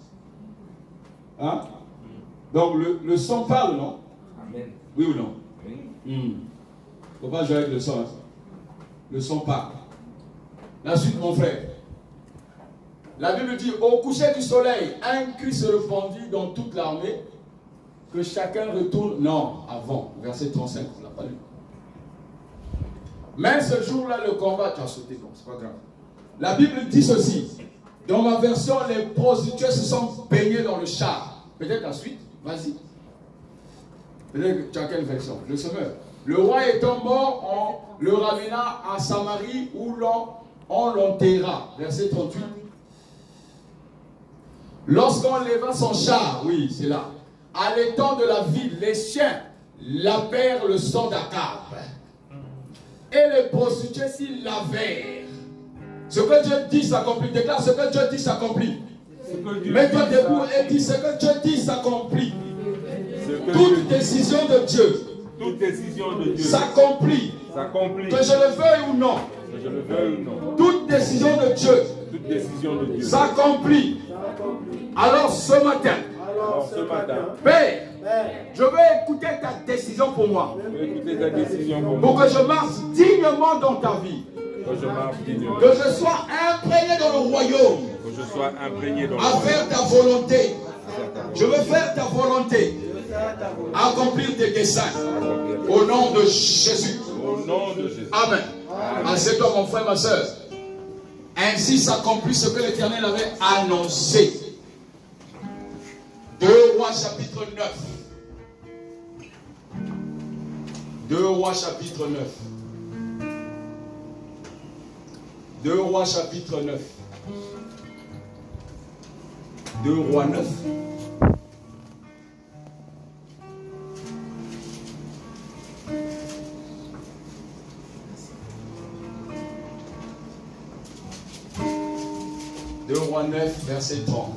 Hein? Donc le sang parle, non? Amen. Oui ou non? Oui. Il ne faut pas jouer avec le sang. Hein? Le sang parle. La suite, mon frère. La Bible dit, au coucher du soleil, un cri se répandit dans toute l'armée, que chacun retourne. Non, avant, verset 35, on ne l'a pas lu. Mais ce jour-là, le combat, tu as sauté, bon, c'est pas grave. La Bible dit ceci. Dans ma version, les prostituées se sont baignées dans le char. Peut-être la suite, vas-y. Peut-être que tu as quelle version? Le semeur. Le roi étant mort, on le ramena à Samarie où on l'enterra. Verset 38. Lorsqu'on leva son char, oui, c'est là, à l'étang de la ville, les chiens lavèrent le sang d'Akab. Et les prostituées s'y lavèrent. Ce que Dieu dit s'accomplit. Déclare ce que Dieu dit s'accomplit. Mets-toi debout et dis ce que Dieu dit s'accomplit. Toute décision de Dieu s'accomplit. Que je le veuille ou non. Toute décision de Dieu s'accomplit. Alors ce matin, Père, je veux écouter ta décision pour moi. Pour que je marche dignement dans ta vie. Que je sois imprégné dans le royaume. À faire ta volonté. Je veux faire ta volonté. Accomplir tes desseins. Au nom de Jésus. Amen. Assieds-toi mon frère, ma soeur. Ainsi s'accomplit ce que l'Éternel avait annoncé. 2 Rois chapitre 9. 2 Rois chapitre 9. 2 Rois chapitre 9. 2 Rois 9. Deux Rois 9, verset 30.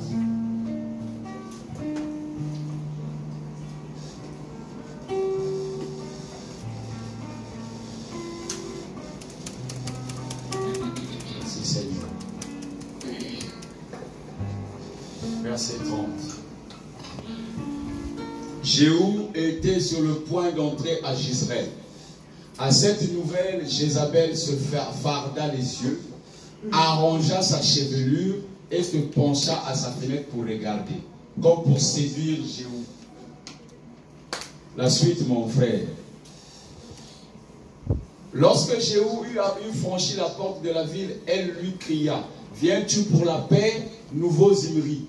Merci Seigneur. Verset 30. Jéhu était sur le point d'entrer à Jezreel. À cette nouvelle, Jézabel se farda les yeux, arrangea sa chevelure et se pencha à sa fenêtre pour regarder, comme pour séduire Jéhu. La suite, mon frère. Lorsque Jéhu eut franchi la porte de la ville, elle lui cria, « Viens-tu pour la paix, nouveau Zimri,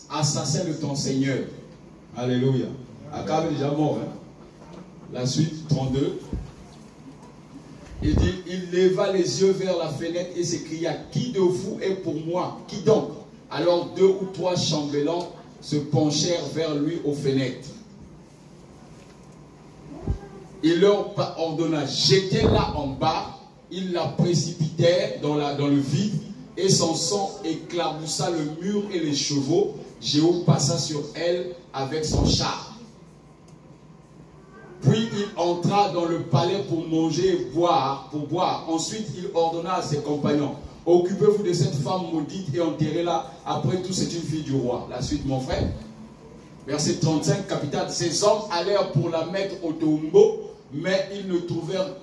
assassin de ton Seigneur ?» Alléluia. Akab est déjà mort. Hein? La suite, 32. Il dit, il leva les yeux vers la fenêtre et s'écria, qui de vous est pour moi? Qui donc? Alors 2 ou 3 chambellans se penchèrent vers lui aux fenêtres. Il leur ordonna, jetez-la en bas. Ils la précipitèrent dans le vide et son sang éclaboussa le mur et les chevaux. Jéhu passa sur elle avec son char. Puis il entra dans le palais pour manger et boire, Ensuite, il ordonna à ses compagnons, occupez-vous de cette femme maudite et enterrez-la. Après tout, c'est une fille du roi. La suite, mon frère. Verset 35, capitale. Ces hommes allèrent pour la mettre au tombeau, mais ils ne trouvèrent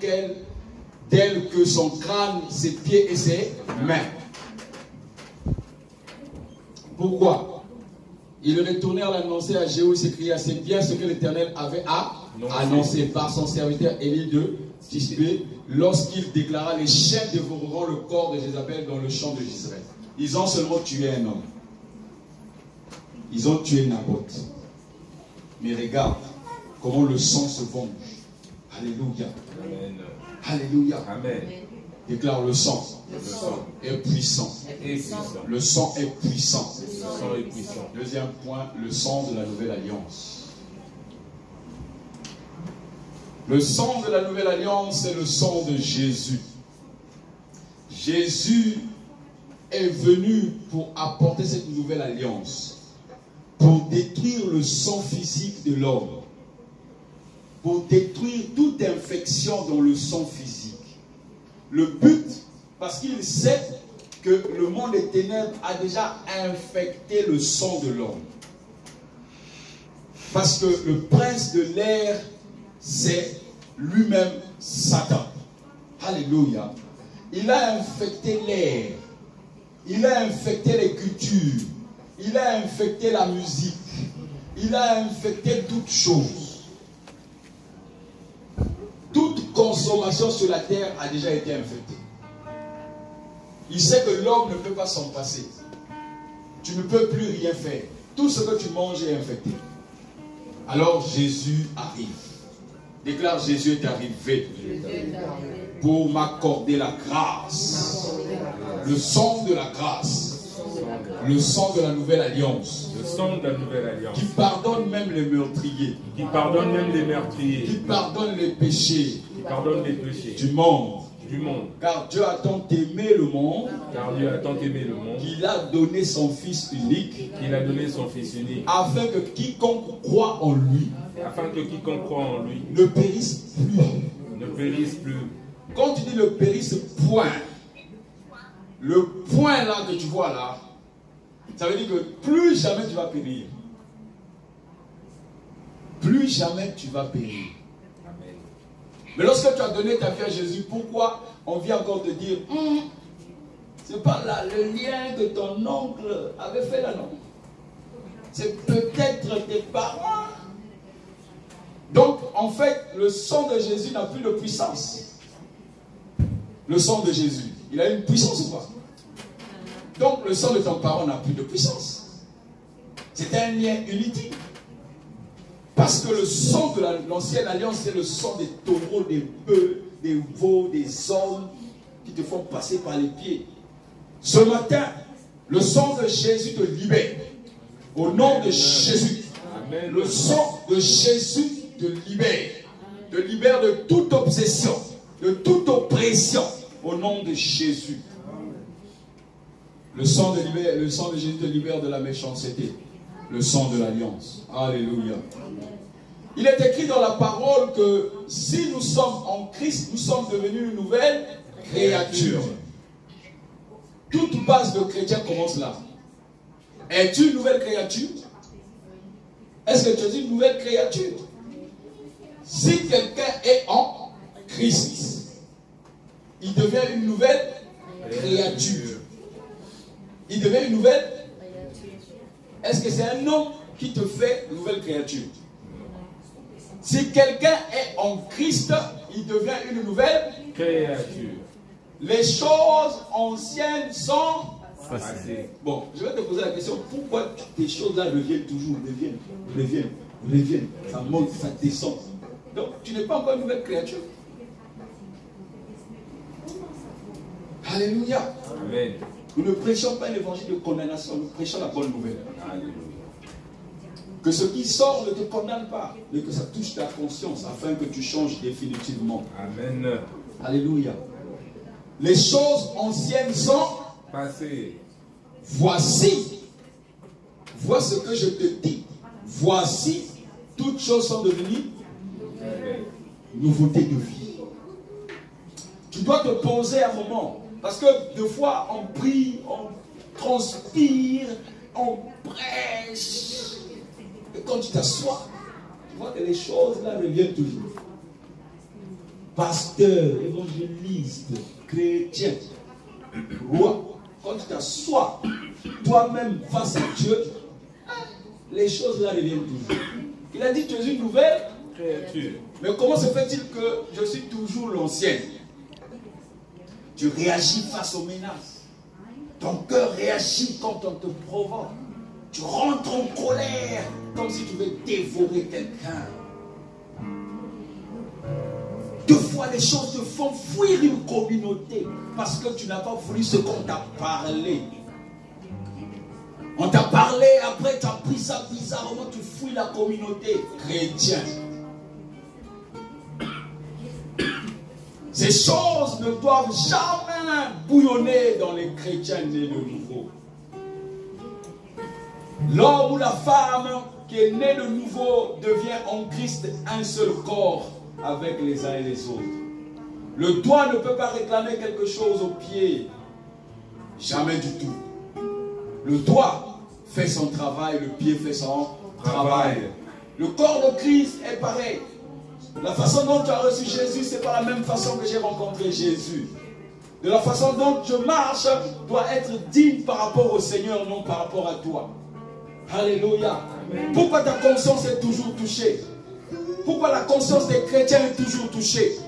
d'elle que son crâne, ses pieds et ses mains. Pourquoi? Ils retournèrent l'annoncer à Jéhu et s'écria, c'est bien ce que l'Éternel avait annoncé par son serviteur Élie de Tishbé, lorsqu'il déclara, les chiens dévoreront le corps de Jézabel dans le champ de Jezreel. Ils ont seulement tué un homme. Ils ont tué Naboth. Mais regarde comment le sang se venge. Alléluia. Amen. Alléluia. Amen. Déclare le sang. Le sang Est puissant. est puissant. Le sang est puissant. Le sang est puissant. Deuxième point, le sang de la nouvelle alliance. Le sang de la nouvelle alliance, c'est le sang de Jésus. Jésus est venu pour apporter cette nouvelle alliance, pour détruire le sang physique de l'homme, pour détruire toute infection dans le sang physique. Le but, parce qu'il sait que le monde des ténèbres a déjà infecté le sang de l'homme. Parce que le prince de l'air, c'est lui-même Satan. Alléluia. Il a infecté l'air. Il a infecté les cultures. Il a infecté la musique. Il a infecté toutes choses. Toute consommation sur la terre a déjà été infectée. Il sait que l'homme ne peut pas s'en passer. Tu ne peux plus rien faire. Tout ce que tu manges est infecté. Alors Jésus arrive. Déclare: Jésus est arrivé pour m'accorder la grâce. Le sang de la grâce. Le sang de la nouvelle alliance. Le sang de la nouvelle alliance. Qui pardonne même les meurtriers. Qui pardonne même les meurtriers. Qui pardonne les péchés. Qui pardonne les péchés. Du monde. Du monde. Car Dieu a tant aimé le monde. Car Dieu a tant aimé le monde. Qu'il a donné son Fils unique. Qu'il a donné son Fils unique. Afin que quiconque croit en lui. Afin que quiconque croit en lui. Ne périsse plus. Ne périsse plus. Quand tu dis ne périsse point. Le point là que tu vois là. Ça veut dire que plus jamais tu vas périr. Plus jamais tu vas périr. Amen. Mais lorsque tu as donné ta vie à Jésus, pourquoi on vient encore te dire c'est pas là le lien que ton oncle avait fait là, non? C'est peut-être tes parents. Donc, en fait, le sang de Jésus n'a plus de puissance. Le sang de Jésus, il a une puissance ou pas? Donc, le sang de ton parent n'a plus de puissance. C'est un lien inutile. Parce que le sang de l'ancienne alliance, c'est le sang des taureaux, des bœufs, des veaux, des hommes qui te font passer par les pieds. Ce matin, le sang de Jésus te libère. Au nom de Jésus. Amen. Le sang de Jésus te libère. Te libère de toute obsession, de toute oppression. Au nom de Jésus. Le sang de Jésus te libère de la méchanceté. Le sang de l'alliance. Alléluia. Il est écrit dans la parole que si nous sommes en Christ, nous sommes devenus une nouvelle créature. Toute base de chrétien commence là. Es-tu une nouvelle créature? Est-ce que tu es une nouvelle créature? Si quelqu'un est en Christ, il devient une nouvelle créature. Il devient une nouvelle. Est-ce que c'est un homme qui te fait une nouvelle créature? Si quelqu'un est en Christ, il devient une nouvelle créature. Les choses anciennes sont passées. Bon, je vais te poser la question, pourquoi ces choses-là reviennent toujours, reviennent, ça monte, ça descend. Donc, tu n'es pas encore une nouvelle créature. Alléluia. Amen. Nous ne prêchons pas l'évangile de condamnation, nous prêchons la bonne nouvelle. Alléluia. Que ce qui sort ne te condamne pas, mais que ça touche ta conscience afin que tu changes définitivement. Amen. Alléluia. Les choses anciennes sont passées. Voici ce que je te dis. Voici, toutes choses sont devenues nouveauté de vie. Tu dois te poser un moment. Parce que des fois, on prie, on transpire, on prêche. Et quand tu t'assois, tu vois que les choses là reviennent toujours. Pasteur, évangéliste, chrétien, roi, quand tu t'assois toi-même face à Dieu, les choses là reviennent toujours. Il a dit tu es une nouvelle créature. Mais comment se fait-il que je suis toujours l'ancienne? Tu réagis face aux menaces. Ton cœur réagit quand on te provoque. Tu rentres en colère comme si tu veux dévorer quelqu'un. Deux fois, les choses te font fuir une communauté parce que tu n'as pas voulu ce qu'on t'a parlé. On t'a parlé, après tu as pris ça bizarrement, tu fuis la communauté chrétienne. Ces choses ne doivent jamais bouillonner dans les chrétiens nés de nouveau. L'homme ou la femme qui est né de nouveau devient en Christ un seul corps avec les uns et les autres. Le doigt ne peut pas réclamer quelque chose au pied. Jamais du tout. Le doigt fait son travail, le pied fait son travail. Le corps de Christ est pareil. La façon dont tu as reçu Jésus, ce n'est pas la même façon que j'ai rencontré Jésus. De la façon dont je marche doit être digne par rapport au Seigneur, non par rapport à toi. Alléluia. Pourquoi ta conscience est toujours touchée? Pourquoi la conscience des chrétiens est toujours touchée?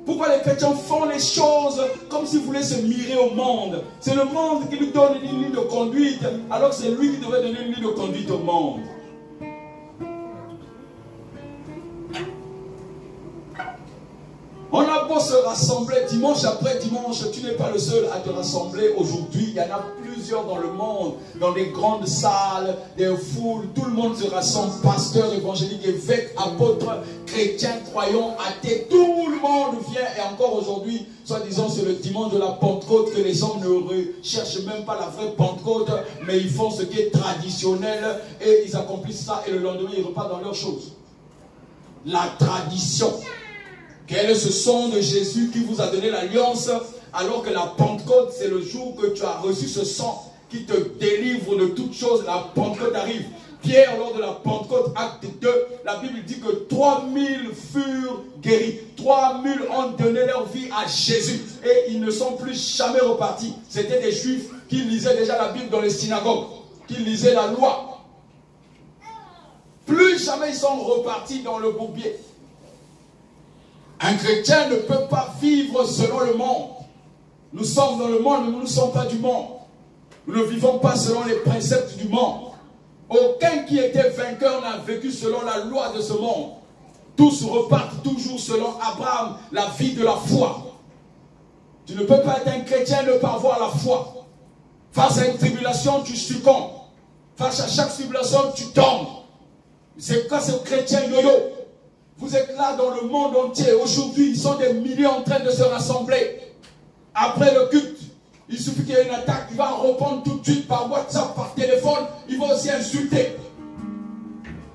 Pourquoi les chrétiens font les choses comme s'ils voulaient se mirer au monde? C'est le monde qui lui donne une ligne de conduite, alors que c'est lui qui devrait donner une ligne de conduite au monde. On a beau se rassembler dimanche après dimanche, tu n'es pas le seul à te rassembler aujourd'hui. Il y en a plusieurs dans le monde, dans des grandes salles, des foules. Tout le monde se rassemble, pasteurs, évangéliques, évêques, apôtres, chrétiens, croyants, athées. Tout le monde vient. Et encore aujourd'hui, soi-disant, c'est le dimanche de la Pentecôte que les gens ne recherchent même pas la vraie Pentecôte, mais ils font ce qui est traditionnel et ils accomplissent ça et le lendemain, ils repartent dans leurs choses. La tradition. Quel est ce sang de Jésus qui vous a donné l'alliance, alors que la Pentecôte, c'est le jour que tu as reçu ce sang qui te délivre de toutes choses. La Pentecôte arrive. Pierre, lors de la Pentecôte, acte 2, la Bible dit que 3000 furent guéris. 3000 ont donné leur vie à Jésus. Et ils ne sont plus jamais repartis. C'était des Juifs qui lisaient déjà la Bible dans les synagogues, qui lisaient la loi. Plus jamais ils sont repartis dans le bourbier. Un chrétien ne peut pas vivre selon le monde. Nous sommes dans le monde, mais nous ne sommes pas du monde. Nous ne vivons pas selon les préceptes du monde. Aucun qui était vainqueur n'a vécu selon la loi de ce monde. Tous repartent toujours selon Abraham, la vie de la foi. Tu ne peux pas être un chrétien et ne pas avoir la foi. Face à une tribulation, tu succombes. Face à chaque tribulation, tu tombes. C'est quoi ce chrétien yo-yo? Vous êtes là dans le monde entier. Aujourd'hui, ils sont des milliers en train de se rassembler. Après le culte, il suffit qu'il y ait une attaque. Il va répondre tout de suite par WhatsApp, par téléphone. Il va aussi insulter.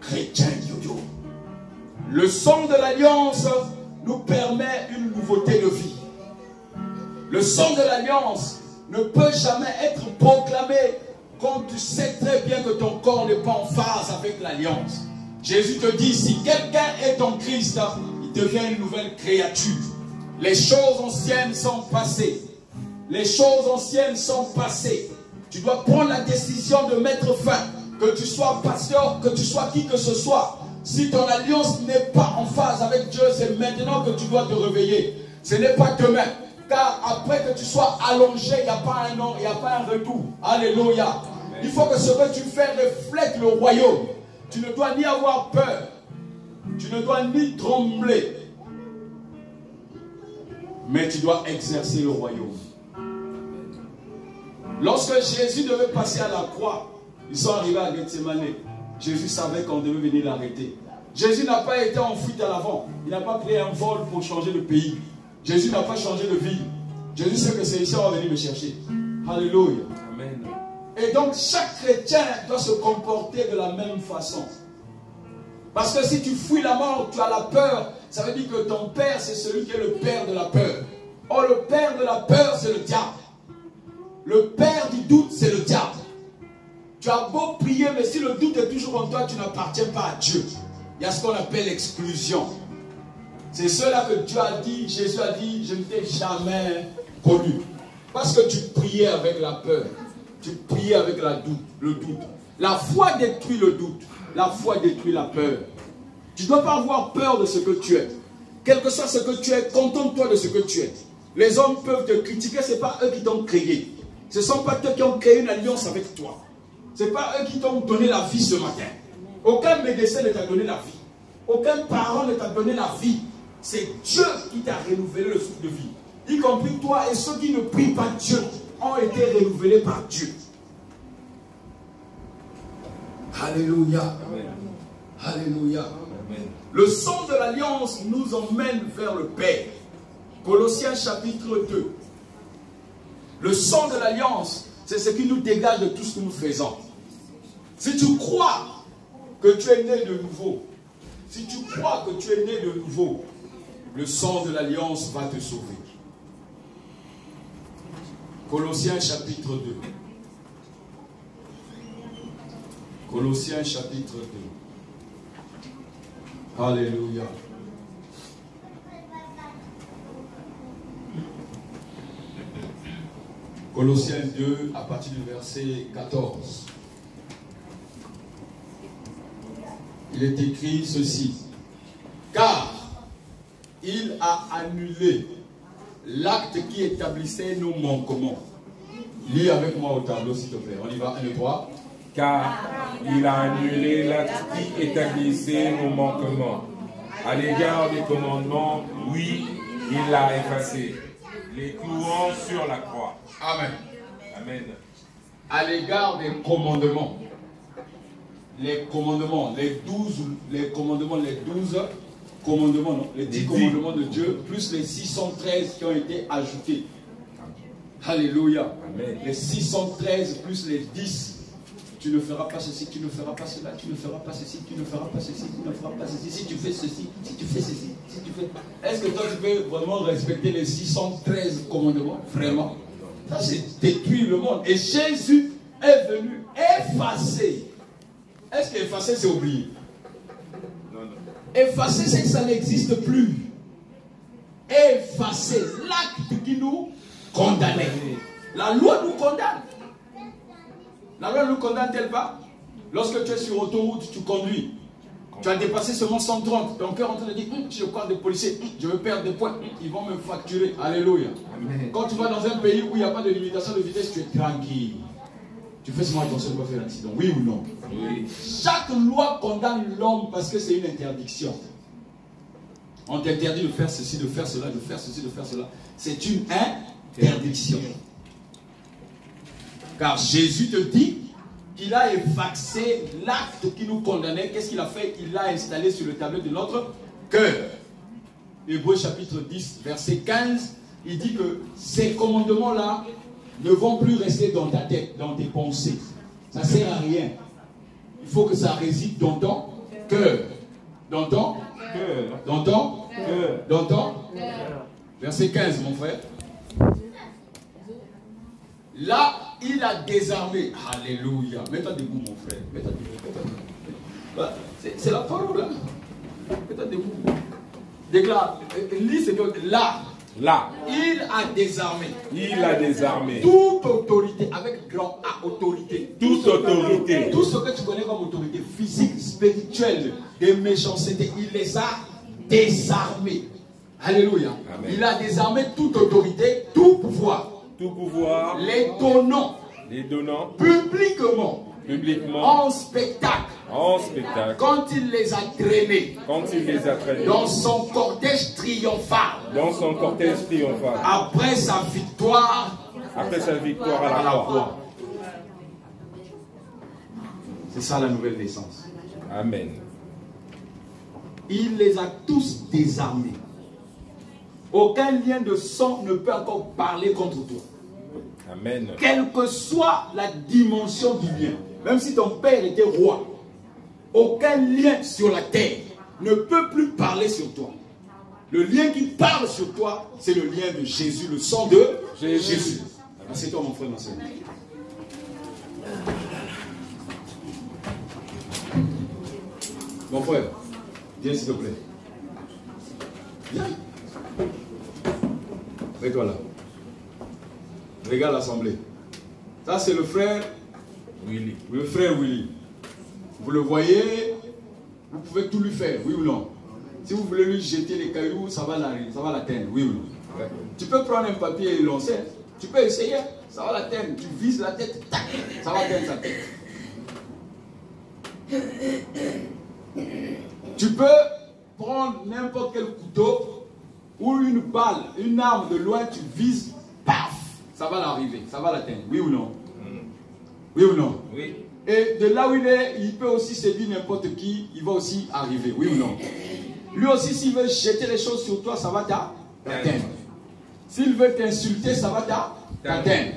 Chrétien yo-yo. Le sang de l'alliance nous permet une nouveauté de vie. Le sang de l'alliance ne peut jamais être proclamé quand tu sais très bien que ton corps n'est pas en phase avec l'alliance. Jésus te dit, si quelqu'un est en Christ, il devient une nouvelle créature. Les choses anciennes sont passées. Les choses anciennes sont passées. Tu dois prendre la décision de mettre fin. Que tu sois pasteur, que tu sois qui que ce soit. Si ton alliance n'est pas en phase avec Dieu, c'est maintenant que tu dois te réveiller. Ce n'est pas demain. Car après que tu sois allongé, il n'y a pas un an, il n'y a pas un retour. Alléluia. Il faut que ce que tu fais reflète le royaume. Tu ne dois ni avoir peur. Tu ne dois ni trembler. Mais tu dois exercer le royaume. Lorsque Jésus devait passer à la croix, ils sont arrivés à Gethsemane. Jésus savait qu'on devait venir l'arrêter. Jésus n'a pas été en fuite à l'avant. Il n'a pas pris un vol pour changer de pays. Jésus n'a pas changé de vie. Jésus sait que c'est ici qu'on va venir me chercher. Alléluia. Amen. Et donc chaque chrétien doit se comporter de la même façon. Parce que si tu fuis la mort, tu as la peur, ça veut dire que ton père c'est celui qui est le père de la peur. Or le père de la peur c'est le diable. Le père du doute c'est le diable. Tu as beau prier, mais si le doute est toujours en toi, tu n'appartiens pas à Dieu. Il y a ce qu'on appelle l'exclusion. C'est cela que Dieu a dit, Jésus a dit, je ne t'ai jamais connu. Parce que tu priais avec la peur. Tu priais avec le doute. La foi détruit le doute. La foi détruit la peur. Tu ne dois pas avoir peur de ce que tu es. Quel que soit ce que tu es, contente-toi de ce que tu es. Les hommes peuvent te critiquer, ce n'est pas eux qui t'ont créé. Ce ne sont pas eux qui ont créé une alliance avec toi. Ce n'est pas eux qui t'ont donné la vie ce matin. Aucun médecin ne t'a donné la vie. Aucun parent ne t'a donné la vie. C'est Dieu qui t'a renouvelé le souffle de vie. Y compris toi et ceux qui ne prient pas Dieu ont été renouvelés par Dieu. Alléluia. Amen. Alléluia. Amen. Le sang de l'alliance nous emmène vers le Père. Colossiens chapitre 2. Le sang de l'alliance, c'est ce qui nous dégage de tout ce que nous faisons. Si tu crois que tu es né de nouveau, si tu crois que tu es né de nouveau, le sang de l'alliance va te sauver. Colossiens chapitre 2. Colossiens chapitre 2. Alléluia. Colossiens 2, à partir du verset 14. Il est écrit ceci. Car il a annulé l'acte qui établissait nos manquements. Lis avec moi au tableau, s'il te plaît. On y va, 1, 2, 3. Car il a annulé l'acte qui établissait nos manquements. À l'égard des commandements, oui, il l'a effacé, les clouant sur la croix. Amen. Amen. À l'égard des commandements, les 10 commandements de Dieu, plus les 613 qui ont été ajoutés. Alléluia. Amen. Les 613 plus les 10. Tu ne feras pas ceci, tu ne feras pas cela, tu ne feras pas ceci, tu ne feras pas ceci, tu ne feras pas ceci. Si tu fais ceci, si tu fais ceci, si tu fais... Est-ce que toi tu peux vraiment respecter les 613 commandements? Vraiment. Ça c'est détruire le monde. Et Jésus est venu effacer. Est-ce qu'effacer c'est oublier? Non, non. Effacer c'est que ça n'existe plus. Effacer l'acte qui nous condamnait. La loi nous condamne. La loi ne nous condamne-t-elle pas? Lorsque tu es sur autoroute, tu conduis. Tu as dépassé seulement 130. Ton cœur est en train de dire, je crois des policiers, je vais perdre des points, ils vont me facturer. Alléluia. Amen. Quand tu vas dans un pays où il n'y a pas de limitation de vitesse, tu es tranquille. Tu fais seulement attention de ne pas faire un accident. Oui ou non? Oui. Chaque loi condamne l'homme parce que c'est une interdiction. On t'interdit de faire ceci, de faire cela, de faire ceci, de faire cela. C'est une interdiction. Car Jésus te dit qu'il a effacé l'acte qui nous condamnait. Qu'est-ce qu'il a fait? Il l'a installé sur le tableau de notre cœur. Hébreux chapitre 10, verset 15, il dit que ces commandements-là ne vont plus rester dans ta tête, dans tes pensées. Ça ne sert à rien. Il faut que ça réside dans ton cœur. Dans ton Cœur. Dans ton Cœur. Dans ton verset 15, mon frère. Là, il a désarmé. Alléluia. Mets-toi debout, mon frère. Mets-toi debout. C'est la parole, là. Mets-toi debout. Déclare. Lis ce que là. Là, Il a désarmé. il a désarmé Toute autorité, avec grand A, autorité. toute autorité. Tout ce que tu connais comme autorité physique, spirituelle, des méchancetés, il les a désarmés. Alléluia. Amen. Il a désarmé toute autorité, tout pouvoir. Tout pouvoir, Les donnant les donnant publiquement publiquement en spectacle en spectacle quand il les a traînés quand il les a traînés dans son cortège triomphal dans son cortège triomphal après sa victoire après sa victoire à à la la croix. croix. C'est ça la nouvelle naissance. Amen. Il les a tous désarmés. Aucun lien de sang ne peut encore parler contre toi. Amen. Quelle que soit la dimension du lien, même si ton père était roi, aucun lien sur la terre ne peut plus parler sur toi. Le lien qui parle sur toi, c'est le lien de Jésus, le sang de Jésus. Assieds-toi, mon frère, ma soeur. Mon frère, viens s'il te plaît. Viens. Mets-toi là. Regarde l'assemblée. Ça, c'est le frère Willy. Le frère Willy. Vous le voyez, vous pouvez tout lui faire, oui ou non? Si vous voulez lui jeter les cailloux, ça va l'atteindre, oui ou non? Ouais. Tu peux prendre un papier et lancer, tu peux essayer, ça va l'atteindre. Tu vises la tête, tac, ça va atteindre sa tête. Tu peux prendre n'importe quel couteau ou une balle, une arme de loin, tu vises, paf, ça va l'arriver, ça va l'atteindre. Oui ou non? Oui ou non? Oui. Et de là où il est, il peut aussi séduire n'importe qui, il va aussi arriver. Oui ou non? Lui aussi, s'il veut jeter les choses sur toi, ça va t'atteindre. S'il veut t'insulter, ça va t'atteindre.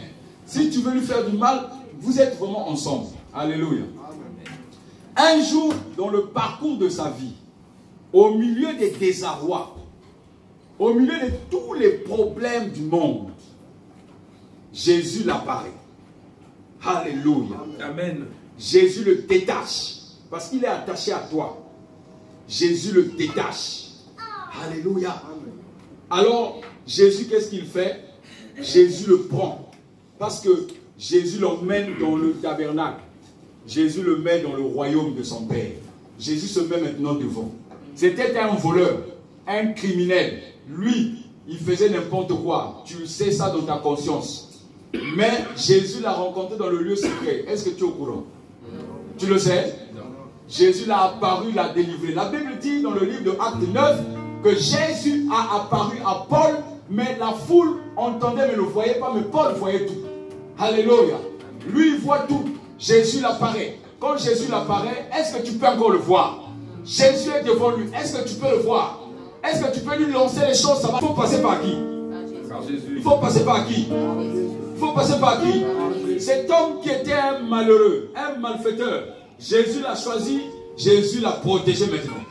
Si tu veux lui faire du mal, vous êtes vraiment ensemble. Alléluia. Un jour, dans le parcours de sa vie, au milieu des désarrois, au milieu de tous les problèmes du monde, Jésus l'apparaît. Alléluia. Amen. Jésus le détache. Parce qu'il est attaché à toi. Jésus le détache. Alléluia. Alors, Jésus, qu'est-ce qu'il fait? Jésus le prend. Parce que Jésus l'emmène dans le tabernacle. Jésus le met dans le royaume de son Père. Jésus se met maintenant devant. C'était un voleur, un criminel. Lui, il faisait n'importe quoi. Tu sais ça dans ta conscience. Mais Jésus l'a rencontré dans le lieu secret. Est-ce que tu es au courant? Tu le sais? Jésus l'a apparu, l'a délivré. La Bible dit dans le livre de Actes 9 que Jésus a apparu à Paul, mais la foule entendait mais ne le voyait pas, mais Paul voyait tout. Alléluia. Lui, il voit tout. Jésus l'apparaît. Quand Jésus l'apparaît, est-ce que tu peux encore le voir? Jésus est devant lui. Est-ce que tu peux le voir? Est-ce que tu peux lui lancer les choses? Ça va. Il faut passer par qui? Par Jésus. Il faut passer par qui? Il faut passer par qui? Cet homme qui était un malheureux, un malfaiteur, Jésus l'a choisi, Jésus l'a protégé maintenant.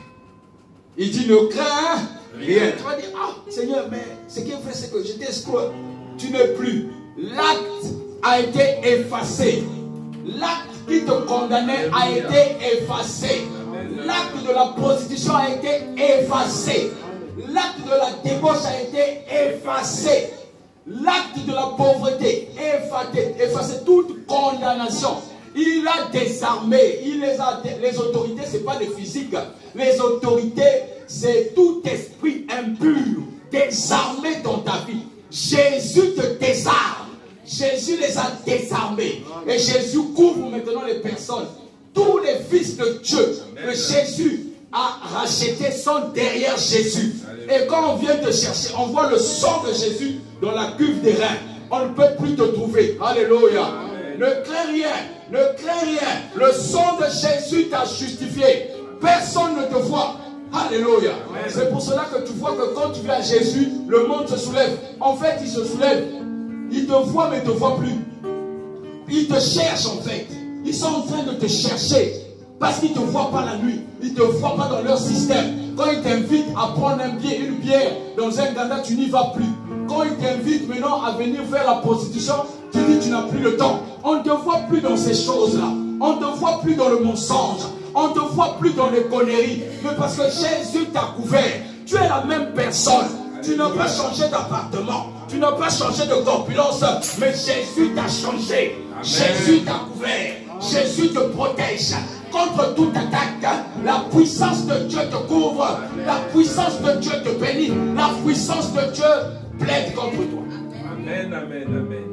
Il dit ne crains rien. Tu vas dire, ah Seigneur, mais ce qui est vrai, c'est que j'étais escroc. Tu n'es plus. L'acte a été effacé. L'acte qui te condamnait a été effacé. L'acte de la prostitution a été effacé. L'acte de la débauche a été effacé. L'acte de la pauvreté effacé toute condamnation. Il a désarmé. Les autorités, ce n'est pas des physiques. Les autorités, c'est tout esprit impur désarmé dans ta vie. Jésus te désarme. Jésus les a désarmés. Et Jésus couvre maintenant les personnes. Tous les fils de Dieu que Jésus a rachetés sont derrière Jésus. Et quand on vient te chercher, on voit le sang de Jésus dans la cuve des reins. On ne peut plus te trouver. Alléluia. Ne crains rien. Ne crains rien. Le sang de Jésus t'a justifié. Personne ne te voit. Alléluia. C'est pour cela que tu vois que quand tu viens à Jésus, le monde se soulève. En fait, il se soulève. Il te voit mais il ne te voit plus. Ils te cherchent en fait. Ils sont en train de te chercher. Parce qu'ils ne te voient pas la nuit. Ils ne te voient pas dans leur système. Quand ils t'invitent à prendre une bière dans un ganda, tu n'y vas plus. Quand ils t'invitent maintenant à venir faire la prostitution, tu dis tu n'as plus le temps. On ne te voit plus dans ces choses-là. On ne te voit plus dans le mensonge. On ne te voit plus dans les conneries. Mais parce que Jésus t'a couvert. Tu es la même personne. Tu n'as pas changé d'appartement. Tu n'as pas changé de corpulence. Mais Jésus t'a changé. Amen. Jésus t'a couvert. Jésus te protège. Contre toute attaque, la puissance de Dieu te couvre. La puissance de Dieu te bénit. La puissance de Dieu plaide contre toi. Amen, amen, amen.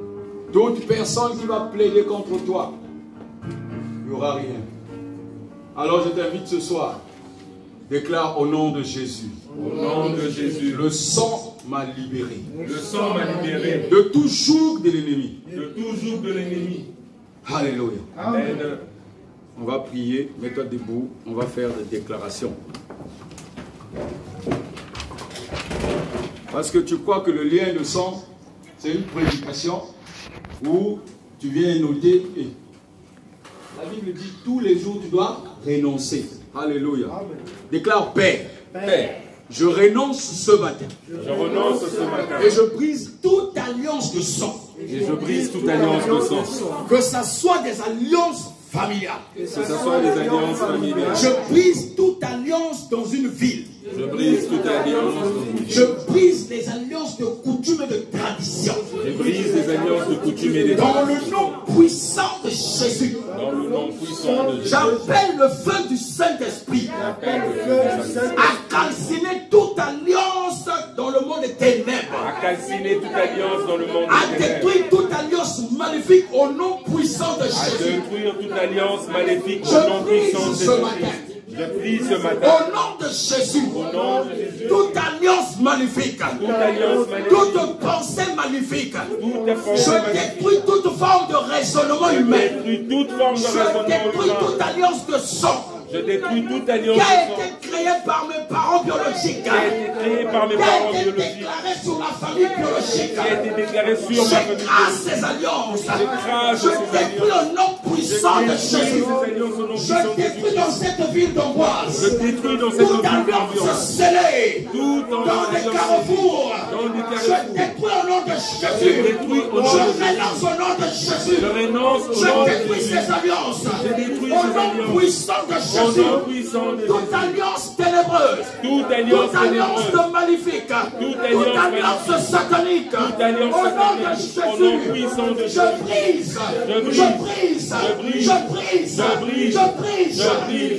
Toute personne qui va plaider contre toi, il n'y aura rien. Alors je t'invite ce soir, déclare au nom de Jésus. Au nom de Jésus. Le sang m'a libéré. Le sang m'a libéré. De tout joug de l'ennemi. De tout joug de l'ennemi. Alléluia. Amen. On va prier, mets-toi debout, on va faire des déclarations. Parce que tu crois que le lien de sang, c'est une prédication où tu viens noter. Et la Bible dit tous les jours tu dois renoncer. Alléluia. Déclare Père. Père. Je renonce ce matin. Je renonce ce matin. Et je brise toute alliance de sang. Et je brise toute alliance de sang. Que ça soit des alliances familiales. Que ce soit des alliances familiales. Je brise toute alliance dans une ville. Je brise toute alliance. Je brise les alliances de coutume et de tradition. Je brise les alliances de coutume et de dans tradition. le nom puissant de Jésus. Dans le nom puissant de Jésus. J'appelle le feu du Saint-Esprit à calciner toute alliance dans le monde des ténèbres. À calciner toute alliance dans le monde À des ténèbres. détruire toute alliance maléfique au nom puissant de À Jésus. détruire toute alliance maléfique au Je nom brise puissant de ce matin. Jésus. Je prie ce matin. Au nom de Jésus. Au nom de Jésus. Toute alliance maléfique. Toute alliance maléfique. Toute pensée maléfique. Je détruis toute forme de raisonnement humain. Je détruis toute forme de raisonnement humain. Je détruis toute alliance de sang. Je détruis toute alliance qui a été créée par mes parents biologiques. Qui a été créée par mes parents biologiques. Déclarée sur la famille biologique. Qui a été déclarée sur ma famille biologique. J'écrase ces alliances. Je détruis le nom puissant de Jésus. Je détruis dans cette ville d'Amboise. Je détruis dans cette ville d'Amboise. Toute alliance scellée. Dans les carrefours. Je détruis au nom de Jésus. Je renonce au nom de Jésus. Je détruis ces alliances. Au nom puissant de Jésus. Toute alliance ténébreuse, toute alliance de maléfique, toute alliance satanique, au nom de Jésus, je brise,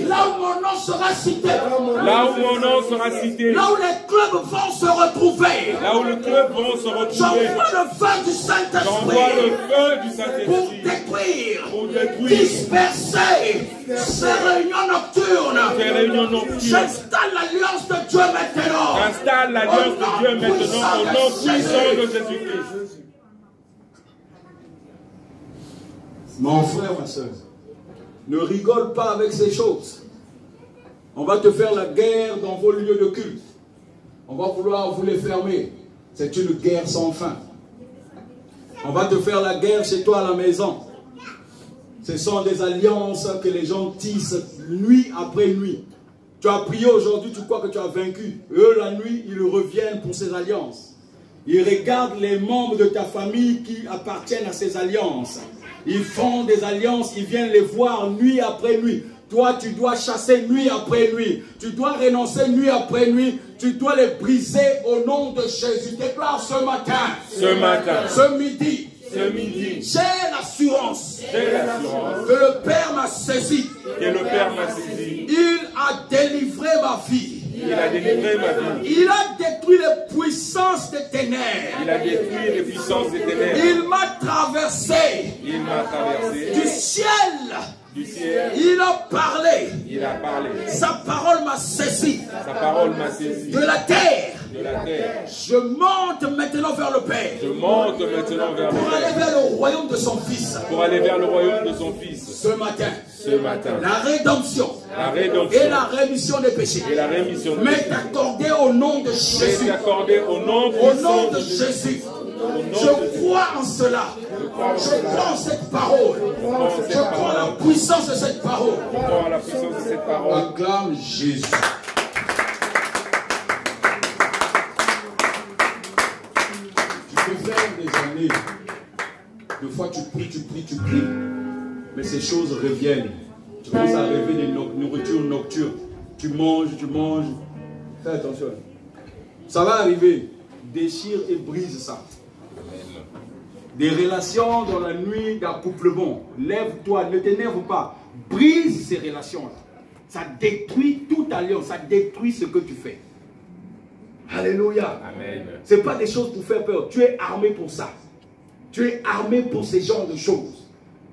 là où mon nom sera cité, là où les clubs vont se retrouver, j'envoie le feu du Saint-Esprit pour détruire, disperser ces réunions nocturnes. J'installe l'alliance de Dieu maintenant. J'installe l'alliance de Dieu maintenant au nom puissant de Jésus-Christ. Mon frère, ma soeur, ne rigole pas avec ces choses. On va te faire la guerre dans vos lieux de culte. On va vouloir vous les fermer. C'est une guerre sans fin. On va te faire la guerre chez toi à la maison. Ce sont des alliances que les gens tissent nuit après nuit. Tu as prié aujourd'hui, tu crois que tu as vaincu. Eux, la nuit, ils reviennent pour ces alliances. Ils regardent les membres de ta famille qui appartiennent à ces alliances. Ils font des alliances, ils viennent les voir nuit après nuit. Toi, tu dois chasser nuit après nuit. Tu dois renoncer nuit après nuit. Tu dois les briser au nom de Jésus. Déclare ce matin, ce midi, j'ai l'assurance que le Père m'a saisi. Il a délivré ma vie. Il a délivré ma vie. Il a détruit les puissances des ténèbres. Il a détruit les puissances des ténèbres. Il m'a traversé. Il m'a traversé du ciel. Du ciel. Il a parlé. Il a parlé. Sa parole m'a saisi. Sa parole m'a saisi. De la terre. De la terre. Je monte maintenant vers le Père. Je monte maintenant vers le Père. Pour aller vers le royaume de son Fils. Pour aller vers le royaume de son Fils. Ce matin. La rédemption. Et la rémission des péchés. M'est accordée au nom de Jésus. M'est accordée au nom de Jésus. Je crois en cela. Je crois en cette parole. Je crois en la puissance de cette parole. Acclame Jésus. Tu peux faire des années. Des fois tu pries. Mais ces choses reviennent. Tu commences à rêver des nourritures nocturnes. Tu manges. Fais attention. Ça va arriver. Déchire et brise ça. Des relations dans la nuit d'accouplement. Lève-toi, ne t'énerve pas. Brise ces relations-là. Ça détruit toute alliance. Ça détruit ce que tu fais. Alléluia. Ce n'est pas des choses pour faire peur. Tu es armé pour ça. Tu es armé pour ces genres de choses.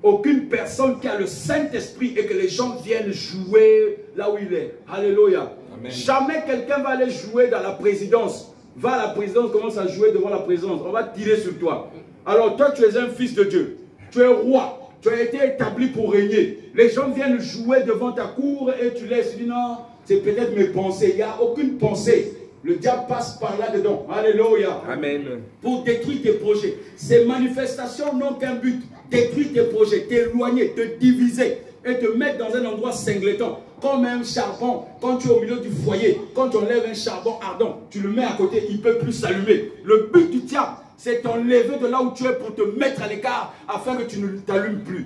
Aucune personne qui a le Saint-Esprit et que les gens viennent jouer là où il est. Alléluia. Amen. Jamais quelqu'un va aller jouer dans la présidence. Va à la présidence, commence à jouer devant la présidence. On va tirer sur toi. Alors toi, tu es un fils de Dieu. Tu es roi. Tu as été établi pour régner. Les gens viennent jouer devant ta cour et tu laisses. Tu dis non, c'est peut-être mes pensées. Il n'y a aucune pensée. Le diable passe par là-dedans. Alléluia. Amen. Pour détruire tes projets. Ces manifestations n'ont qu'un but. Détruire tes projets, t'éloigner, te diviser et te mettre dans un endroit singletant. Comme un charbon, quand tu es au milieu du foyer, quand tu enlèves un charbon ardent, tu le mets à côté, il ne peut plus s'allumer. Le but du diable, c'est t'enlever de là où tu es pour te mettre à l'écart afin que tu ne t'allumes plus.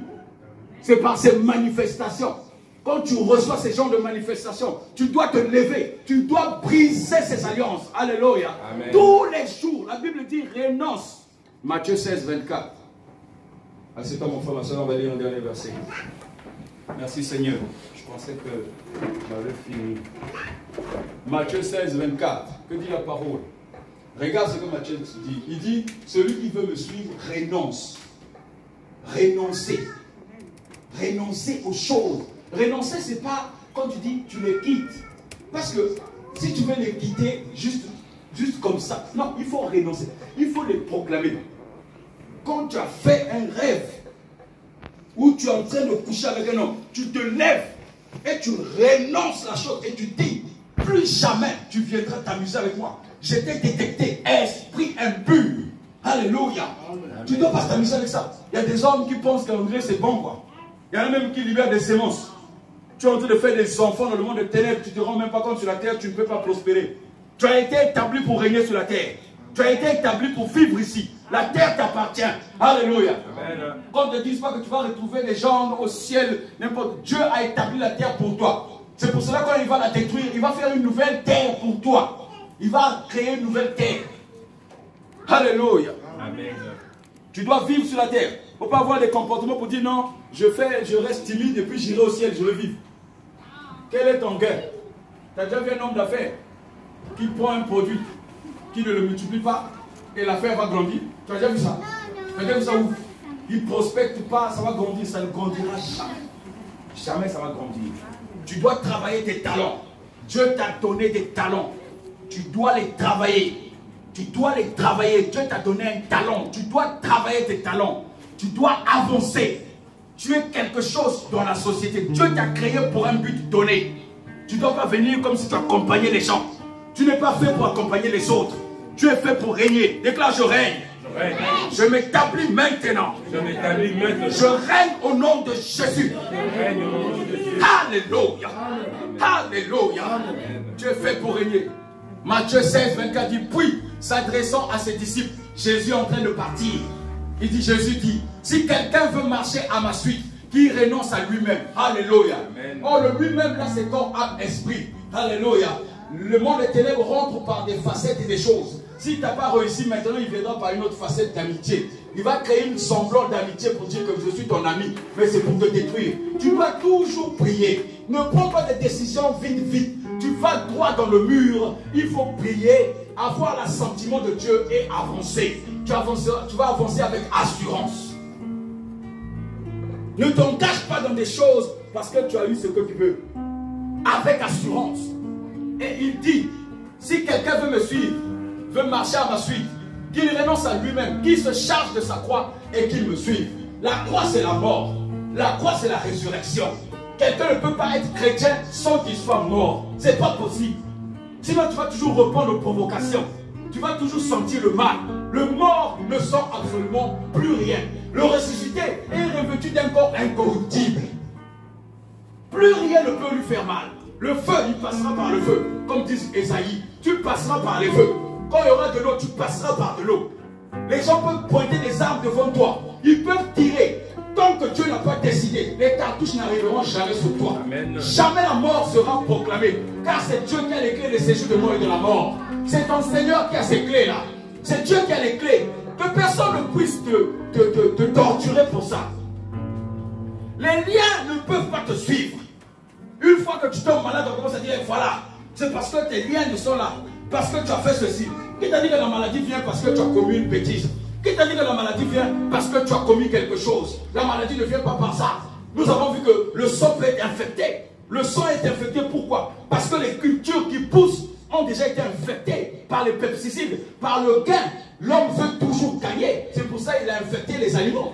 C'est par ces manifestations. Quand tu reçois ces genres de manifestations, tu dois te lever, tu dois briser ces alliances. Alléluia. Amen. Tous les jours, la Bible dit renonce. Matthieu 16, 24. Assieds-toi mon frère, ma soeur, on va lire un dernier verset. Merci Seigneur. Je pensais que j'avais fini. Matthieu 16, 24. Que dit la parole? Regarde ce que Matthieu dit. Il dit, celui qui veut me suivre, renonce. Renoncer. Renoncer aux choses. Renoncer, ce n'est pas quand tu dis tu les quittes, parce que si tu veux les quitter juste comme ça, non, il faut renoncer. Il faut les proclamer. Quand tu as fait un rêve, où tu es en train de coucher avec un homme, tu te lèves et tu renonces la chose et tu dis, plus jamais tu viendras t'amuser avec moi. Je t'ai détecté, esprit impur. Alléluia. Tu ne dois pas t'amuser avec ça. Il y a des hommes qui pensent qu'en vrai c'est bon, quoi. Il y en a même qui libèrent des sémences. Tu es en train de faire des enfants dans le monde des ténèbres, tu ne te rends même pas compte sur la terre, tu ne peux pas prospérer. Tu as été établi pour régner sur la terre. Tu as été établi pour vivre ici. La terre t'appartient. Alléluia. Qu'on ne te dise pas que tu vas retrouver les gens au ciel, n'importe. Dieu a établi la terre pour toi. C'est pour cela que quand il va la détruire, il va faire une nouvelle terre pour toi. Il va créer une nouvelle terre. Alléluia. Amen. Tu dois vivre sur la terre. Il ne faut pas avoir des comportements pour dire non, je reste timide et puis j'irai au ciel, je vais vivre. Quel est ton gain? Tu as déjà vu un homme d'affaires qui prend un produit, qui ne le multiplie pas et l'affaire va grandir? Tu as déjà vu ça? Tu as déjà vu ça où? Il ne prospecte pas, ça va grandir, ça ne grandira jamais. Jamais ça va grandir. Tu dois travailler tes talents. Dieu t'a donné des talents. Tu dois les travailler. Tu dois les travailler. Dieu t'a donné un talent. Tu dois travailler tes talents. Tu dois avancer. Tu es quelque chose dans la société. Dieu t'a créé pour un but donné. Tu ne dois pas venir comme si tu accompagnais les gens. Tu n'es pas fait pour accompagner les autres. Tu es fait pour régner. Déclare, je règne. Je m'établis maintenant. Je règne au nom de Jésus. Alléluia. Alléluia. Tu es fait pour régner. Matthieu 16, 24 dit, puis, s'adressant à ses disciples, Jésus est en train de partir. Jésus dit, si quelqu'un veut marcher à ma suite, qu'il renonce à lui-même. Alléluia. Oh, le lui-même, là, c'est corps, âme, esprit. Alléluia. Le monde des ténèbres rentre par des facettes et des choses. Si tu n'as pas réussi, maintenant, il viendra par une autre facette d'amitié. Il va créer une semblant d'amitié pour dire que je suis ton ami, mais c'est pour te détruire. Tu dois toujours prier. Ne prends pas des décisions vite. Tu vas droit dans le mur. Il faut prier, avoir l'assentiment de Dieu et avancer. Tu vas avancer avec assurance. Ne t'engage pas dans des choses parce que tu as eu ce que tu veux. Avec assurance. Et il dit, si quelqu'un veut me suivre, veut marcher à ma suite, qu'il renonce à lui-même, qu'il se charge de sa croix et qu'il me suive. La croix, c'est la mort. La croix, c'est la résurrection. Quelqu'un ne peut pas être chrétien sans qu'il soit mort. Ce n'est pas possible. Sinon, tu vas toujours répondre aux provocations. Tu vas toujours sentir le mal. Le mort ne sent absolument plus rien. Le ressuscité est revêtu d'un corps incorruptible. Plus rien ne peut lui faire mal. Le feu, il passera par le feu. Comme dit Esaïe, tu passeras par les feux. Quand il y aura de l'eau, tu passeras par de l'eau. Les gens peuvent pointer des armes devant toi. Ils peuvent tirer. Tant que Dieu n'a pas décidé, les cartouches n'arriveront jamais sur toi. Amen. Jamais la mort sera proclamée. Car c'est Dieu qui a les clés des séjours de mort et de la mort. C'est ton Seigneur qui a ces clés-là. C'est Dieu qui a les clés. Que personne ne puisse te torturer pour ça. Les liens ne peuvent pas te suivre. Une fois que tu tombes malade, on commence à dire, voilà, c'est parce que tes liens ne sont là. Parce que tu as fait ceci. Qui t'a dit que la maladie vient parce que tu as commis une bêtise? Qui t'a dit que la maladie vient parce que tu as commis quelque chose? La maladie ne vient pas par ça. Nous avons vu que le sang peut être infecté. Le sang est infecté, pourquoi? Parce que les cultures qui poussent ont déjà été infectées par les pesticides, par le gain. L'homme veut toujours gagner. C'est pour ça qu'il a infecté les animaux.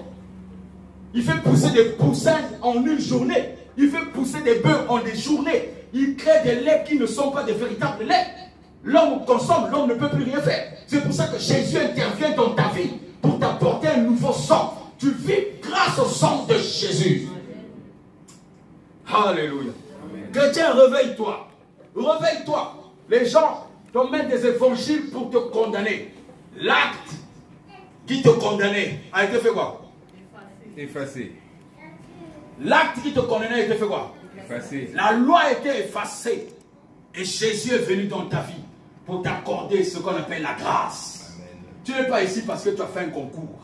Il fait pousser des poussins en une journée. Il fait pousser des bœufs en des journées. Il crée des laits qui ne sont pas des véritables laits. L'homme consomme, l'homme ne peut plus rien faire. C'est pour ça que Jésus intervient dans ta vie pour t'apporter un nouveau sang. Tu vis grâce au sang de Jésus. Alléluia. Chrétien, réveille-toi. Réveille-toi. Les gens te mettent des évangiles pour te condamner. L'acte qui te condamnait a été fait quoi? Effacé. L'acte qui te condamnait a été fait quoi? Effacé. La loi a été effacée. Et Jésus est venu dans ta vie pour t'accorder ce qu'on appelle la grâce. Amen. Tu n'es pas ici parce que tu as fait un concours.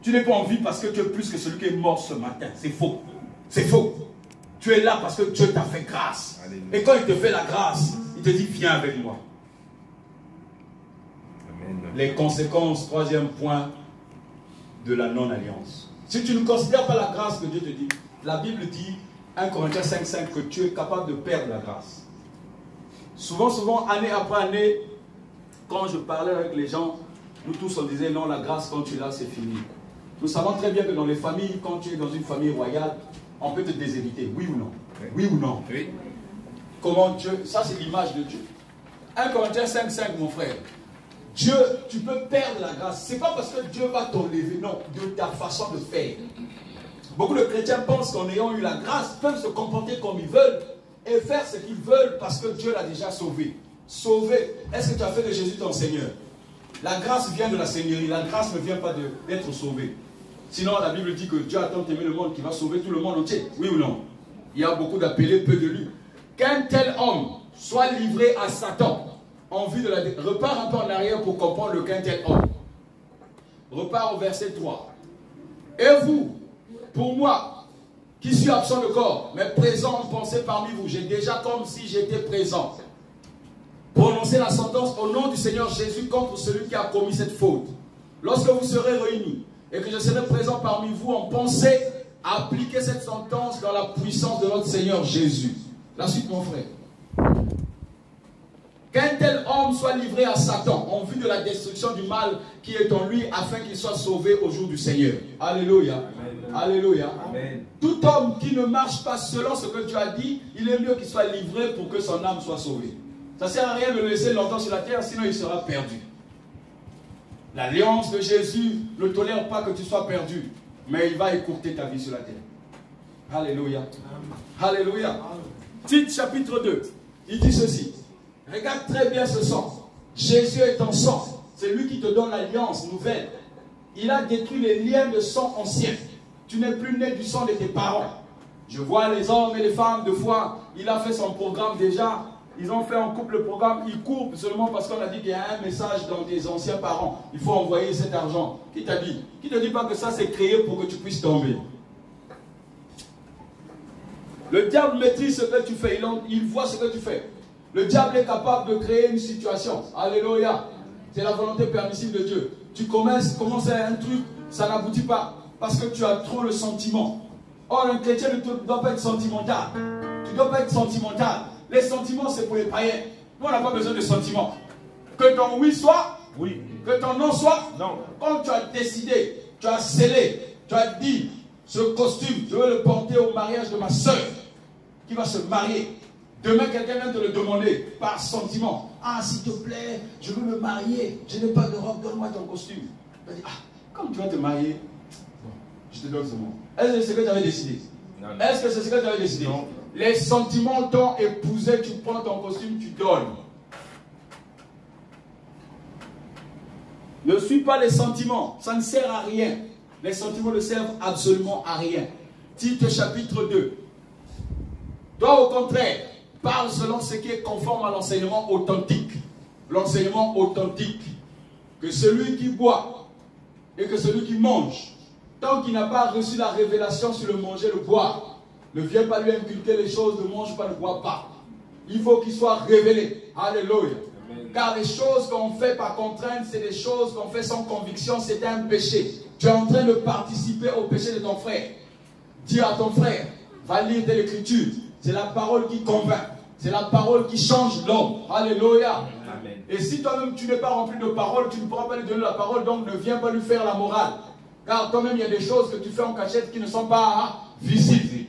Tu n'es pas en vie parce que tu es plus que celui qui est mort ce matin. C'est faux. C'est faux. Tu es là parce que Dieu t'a fait grâce. Alléluia. Et quand il te fait la grâce, il te dit viens avec moi. Amen. Les conséquences, troisième point, de la non-alliance. Si tu ne considères pas la grâce que Dieu te dit, la Bible dit 1 Corinthiens 5,5 que tu es capable de perdre la grâce. Souvent, année après année, quand je parlais avec les gens, nous tous on disait non, la grâce quand tu l'as, c'est fini. Nous savons très bien que dans les familles, quand tu es dans une famille royale, on peut te déshériter, oui ou non? Oui ou non? Oui. Comment Dieu, ça c'est l'image de Dieu. 1 Corinthiens 5,5 mon frère. Dieu, tu peux perdre la grâce. C'est pas parce que Dieu va t'enlever, non, de ta façon de faire. Beaucoup de chrétiens pensent qu'en ayant eu la grâce, peuvent se comporter comme ils veulent et faire ce qu'ils veulent parce que Dieu l'a déjà sauvé. Sauvé. Est-ce que tu as fait de Jésus ton Seigneur? La grâce vient de la Seigneurie. La grâce ne vient pas d'être sauvé. Sinon, la Bible dit que Dieu a tant aimé le monde qu'il va sauver tout le monde entier. Oui ou non? Il y a beaucoup d'appelés, peu de lus. Qu'un tel homme soit livré à Satan en vue de la... Repars un peu en arrière pour comprendre le qu'un tel homme. Repars au verset 3. Et vous, pour moi, qui suis absent de corps, mais présent en pensée parmi vous, j'ai déjà comme si j'étais présent, prononcé la sentence au nom du Seigneur Jésus contre celui qui a commis cette faute. Lorsque vous serez réunis et que je serai présent parmi vous en pensée, appliquez cette sentence dans la puissance de notre Seigneur Jésus. La suite, mon frère. Qu'un tel homme soit livré à Satan en vue de la destruction du mal qui est en lui afin qu'il soit sauvé au jour du Seigneur. Alléluia. Amen. Alléluia. Amen. Tout homme qui ne marche pas selon ce que tu as dit, il est mieux qu'il soit livré pour que son âme soit sauvée. Ça ne sert à rien de le laisser longtemps sur la terre, sinon il sera perdu. L'alliance de Jésus ne tolère pas que tu sois perdu, mais il va écourter ta vie sur la terre. Alléluia. Amen. Alléluia. Tite chapitre 2, il dit ceci. Regarde très bien ce sang. Jésus est ton sang. C'est lui qui te donne l'alliance nouvelle. Il a détruit les liens de sang anciens. Tu n'es plus né du sang de tes parents. Je vois les hommes et les femmes de foi. Il a fait son programme déjà. Ils ont fait en couple le programme. Ils courent seulement parce qu'on a dit qu'il y a un message dans tes anciens parents. Il faut envoyer cet argent. Qui t'a dit? Qui ne te dit pas que ça c'est créé pour que tu puisses tomber? Le diable maîtrise ce que tu fais. Il voit ce que tu fais. Le diable est capable de créer une situation. Alléluia. C'est la volonté permissive de Dieu. Tu commences un truc, ça n'aboutit pas. Parce que tu as trop le sentiment. Or, un chrétien ne doit pas être sentimental. Tu ne dois pas être sentimental. Les sentiments, c'est pour les païens. Nous, on n'a pas besoin de sentiments. Que ton oui soit, oui. Que ton non soit, non. Quand tu as décidé, tu as scellé, tu as dit, ce costume, je veux le porter au mariage de ma soeur, qui va se marier. Demain, quelqu'un vient te le demander par sentiment. Ah, s'il te plaît, je veux me marier. Je n'ai pas de robe, donne-moi ton costume. Tu vas dire, ah, comme tu vas te marier, je te donne ce mot. Est-ce que c'est ce que tu avais décidé? Est-ce que c'est ce que tu avais décidé? Non. Les sentiments t'ont épousé, tu prends ton costume, tu donnes. Ne suis pas les sentiments, ça ne sert à rien. Les sentiments ne servent absolument à rien. Tite chapitre 2. Toi, au contraire, parle selon ce qui est conforme à l'enseignement authentique. L'enseignement authentique. Que celui qui boit et que celui qui mange, tant qu'il n'a pas reçu la révélation sur le manger et le boire, ne viens pas lui inculquer les choses, ne mange pas, ne bois pas. Il faut qu'il soit révélé. Alléluia. Amen. Car les choses qu'on fait par contrainte, c'est des choses qu'on fait sans conviction, c'est un péché. Tu es en train de participer au péché de ton frère. Dis à ton frère, va lire de l'écriture. C'est la parole qui convainc. C'est la parole qui change l'homme. Alléluia. Amen. Et si toi-même tu n'es pas rempli de parole, tu ne pourras pas lui donner la parole, donc ne viens pas lui faire la morale. Car toi-même, il y a des choses que tu fais en cachette qui ne sont pas visibles.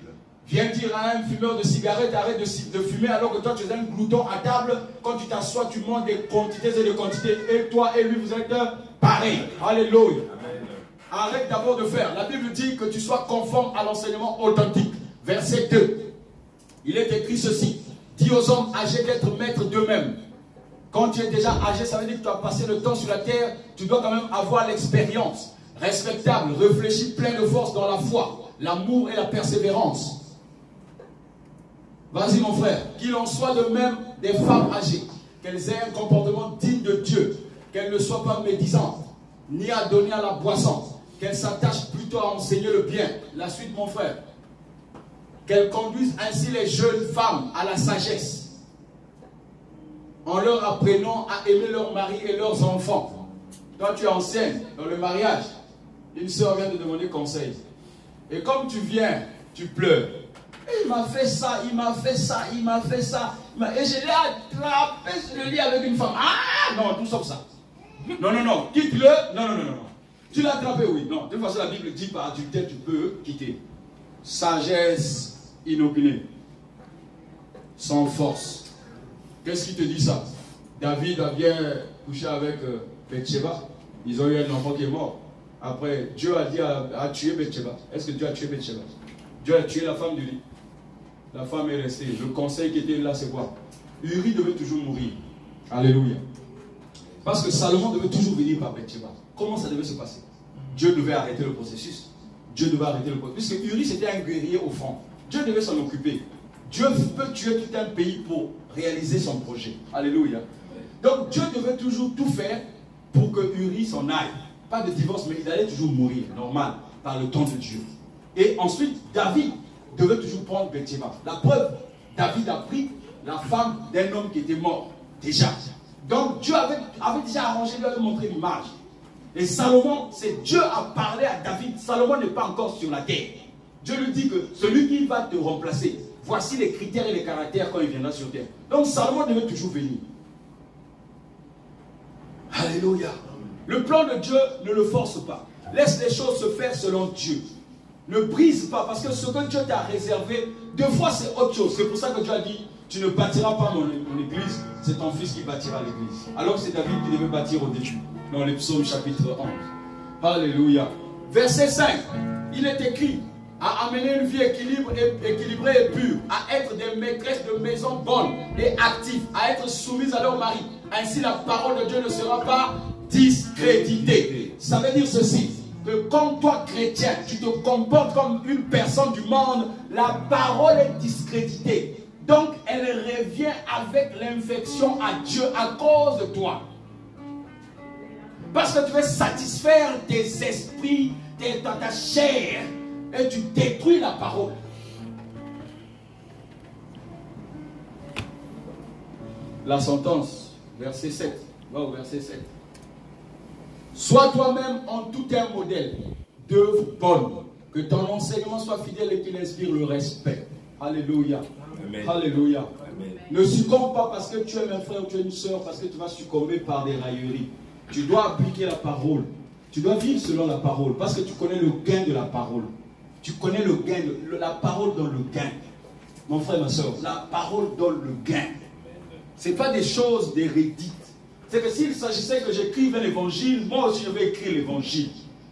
Viens dire à un fumeur de cigarettes, arrête de fumer alors que toi tu es un glouton à table. Quand tu t'assois, tu manges des quantités et des quantités. Et toi et lui, vous êtes pareils. Alléluia. Amen. Arrête d'abord de faire. La Bible dit que tu sois conforme à l'enseignement authentique. Verset 2. Il est écrit ceci. Dis aux hommes âgés d'être maîtres d'eux-mêmes. Quand tu es déjà âgé, ça veut dire que tu as passé le temps sur la terre. Tu dois quand même avoir l'expérience. Respectable, réfléchi, plein de force dans la foi, l'amour et la persévérance. Vas-y mon frère, qu'il en soit de même des femmes âgées, qu'elles aient un comportement digne de Dieu, qu'elles ne soient pas médisantes, ni à donner à la boisson, qu'elles s'attachent plutôt à enseigner le bien. La suite mon frère, qu'elles conduisent ainsi les jeunes femmes à la sagesse, en leur apprenant à aimer leur mari et leurs enfants. Toi tu es ancienne dans le mariage, une soeur vient te demander conseil. Et comme tu viens, tu pleures. il m'a fait ça, il m'a fait ça, il m'a fait ça. Et je l'ai attrapé sur le lit avec une femme. Ah non, tout sauf ça. Non, non, non, quitte-le. Non, non, non, non. Tu l'as attrapé, oui. Non, de toute façon, la Bible dit par adultère, tu peux quitter. Sagesse inopinée. Sans force. Qu'est-ce qui te dit ça? David a bien couché avec Bathsheba. Ils ont eu un enfant qui est mort. Après, Dieu a dit à tuer Bathsheba. Est-ce que Dieu a tué Bathsheba? Dieu a tué la femme du lit. La femme est restée. Le conseil qui était là, c'est quoi? Uri devait toujours mourir. Alléluia. Parce que Salomon devait toujours venir par Bathsheba. Comment ça devait se passer? Dieu devait arrêter le processus. Dieu devait arrêter le processus. Puisque Uri, c'était un guerrier au front. Dieu devait s'en occuper. Dieu peut tuer tout un pays pour réaliser son projet. Alléluia. Donc Dieu devait toujours tout faire pour que Uri s'en aille. Pas de divorce, mais il allait toujours mourir, normal, par le temps de Dieu. Et ensuite, David devait toujours prendre Bathsheba. La preuve, David a pris la femme d'un homme qui était mort, déjà. Donc Dieu avait déjà arrangé, lui avait montré l'image. Et Salomon, c'est Dieu a parlé à David. Salomon n'est pas encore sur la terre. Dieu lui dit que celui qui va te remplacer, voici les critères et les caractères quand il viendra sur terre. Donc Salomon devait toujours venir. Alléluia. Le plan de Dieu ne le force pas. Laisse les choses se faire selon Dieu. Ne brise pas, parce que ce que Dieu t'a réservé, deux fois c'est autre chose. C'est pour ça que Dieu a dit, tu ne bâtiras pas mon église, c'est ton fils qui bâtira l'église. Alors que c'est David qui devait bâtir au début, dans les psaumes chapitre 11. Alléluia. Verset 5, il est écrit, à amener une vie équilibrée et pure, à être des maîtresses de maison bonnes et actives, à être soumises à leur mari. Ainsi la parole de Dieu ne sera pas discréditée. Ça veut dire ceci, que quand toi chrétien, tu te comportes comme une personne du monde, la parole est discréditée. Donc elle revient avec l'infection à Dieu à cause de toi. Parce que tu veux satisfaire tes esprits, ta chair, et tu détruis la parole. La sentence, verset 7. Va au verset 7. Sois toi-même en tout un modèle d'œuvre bonne, que ton enseignement soit fidèle et qu'il inspire le respect. Alléluia. Amen. Alléluia. Amen. Ne succombe pas parce que tu es un frère ou tu es une soeur, parce que tu vas succomber par des railleries. Tu dois appliquer la parole. Tu dois vivre selon la parole, parce que tu connais le gain de la parole. Tu connais le gain, la parole donne le gain. Mon frère, ma soeur, la parole donne le gain. Ce n'est pas des choses d'hérédite. C'est que s'il s'agissait que j'écrive un évangile, moi aussi je vais écrire l'évangile.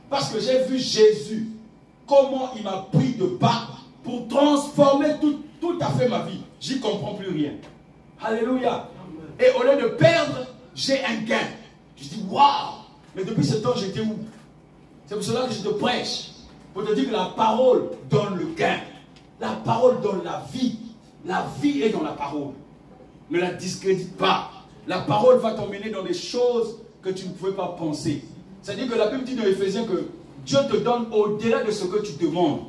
Parce que j'ai vu Jésus, comment il m'a pris de bas pour transformer tout à fait ma vie. J'y comprends plus rien. Alléluia. Et au lieu de perdre, j'ai un gain. Je dis, waouh! Mais depuis ce temps, j'étais où? C'est pour cela que je te prêche. Pour te dire que la parole donne le gain. La parole donne la vie. La vie est dans la parole. Ne la discrédite pas. La parole va t'emmener dans des choses que tu ne pouvais pas penser. C'est-à-dire que la Bible dit dans Éphésiens que Dieu te donne au-delà de ce que tu demandes.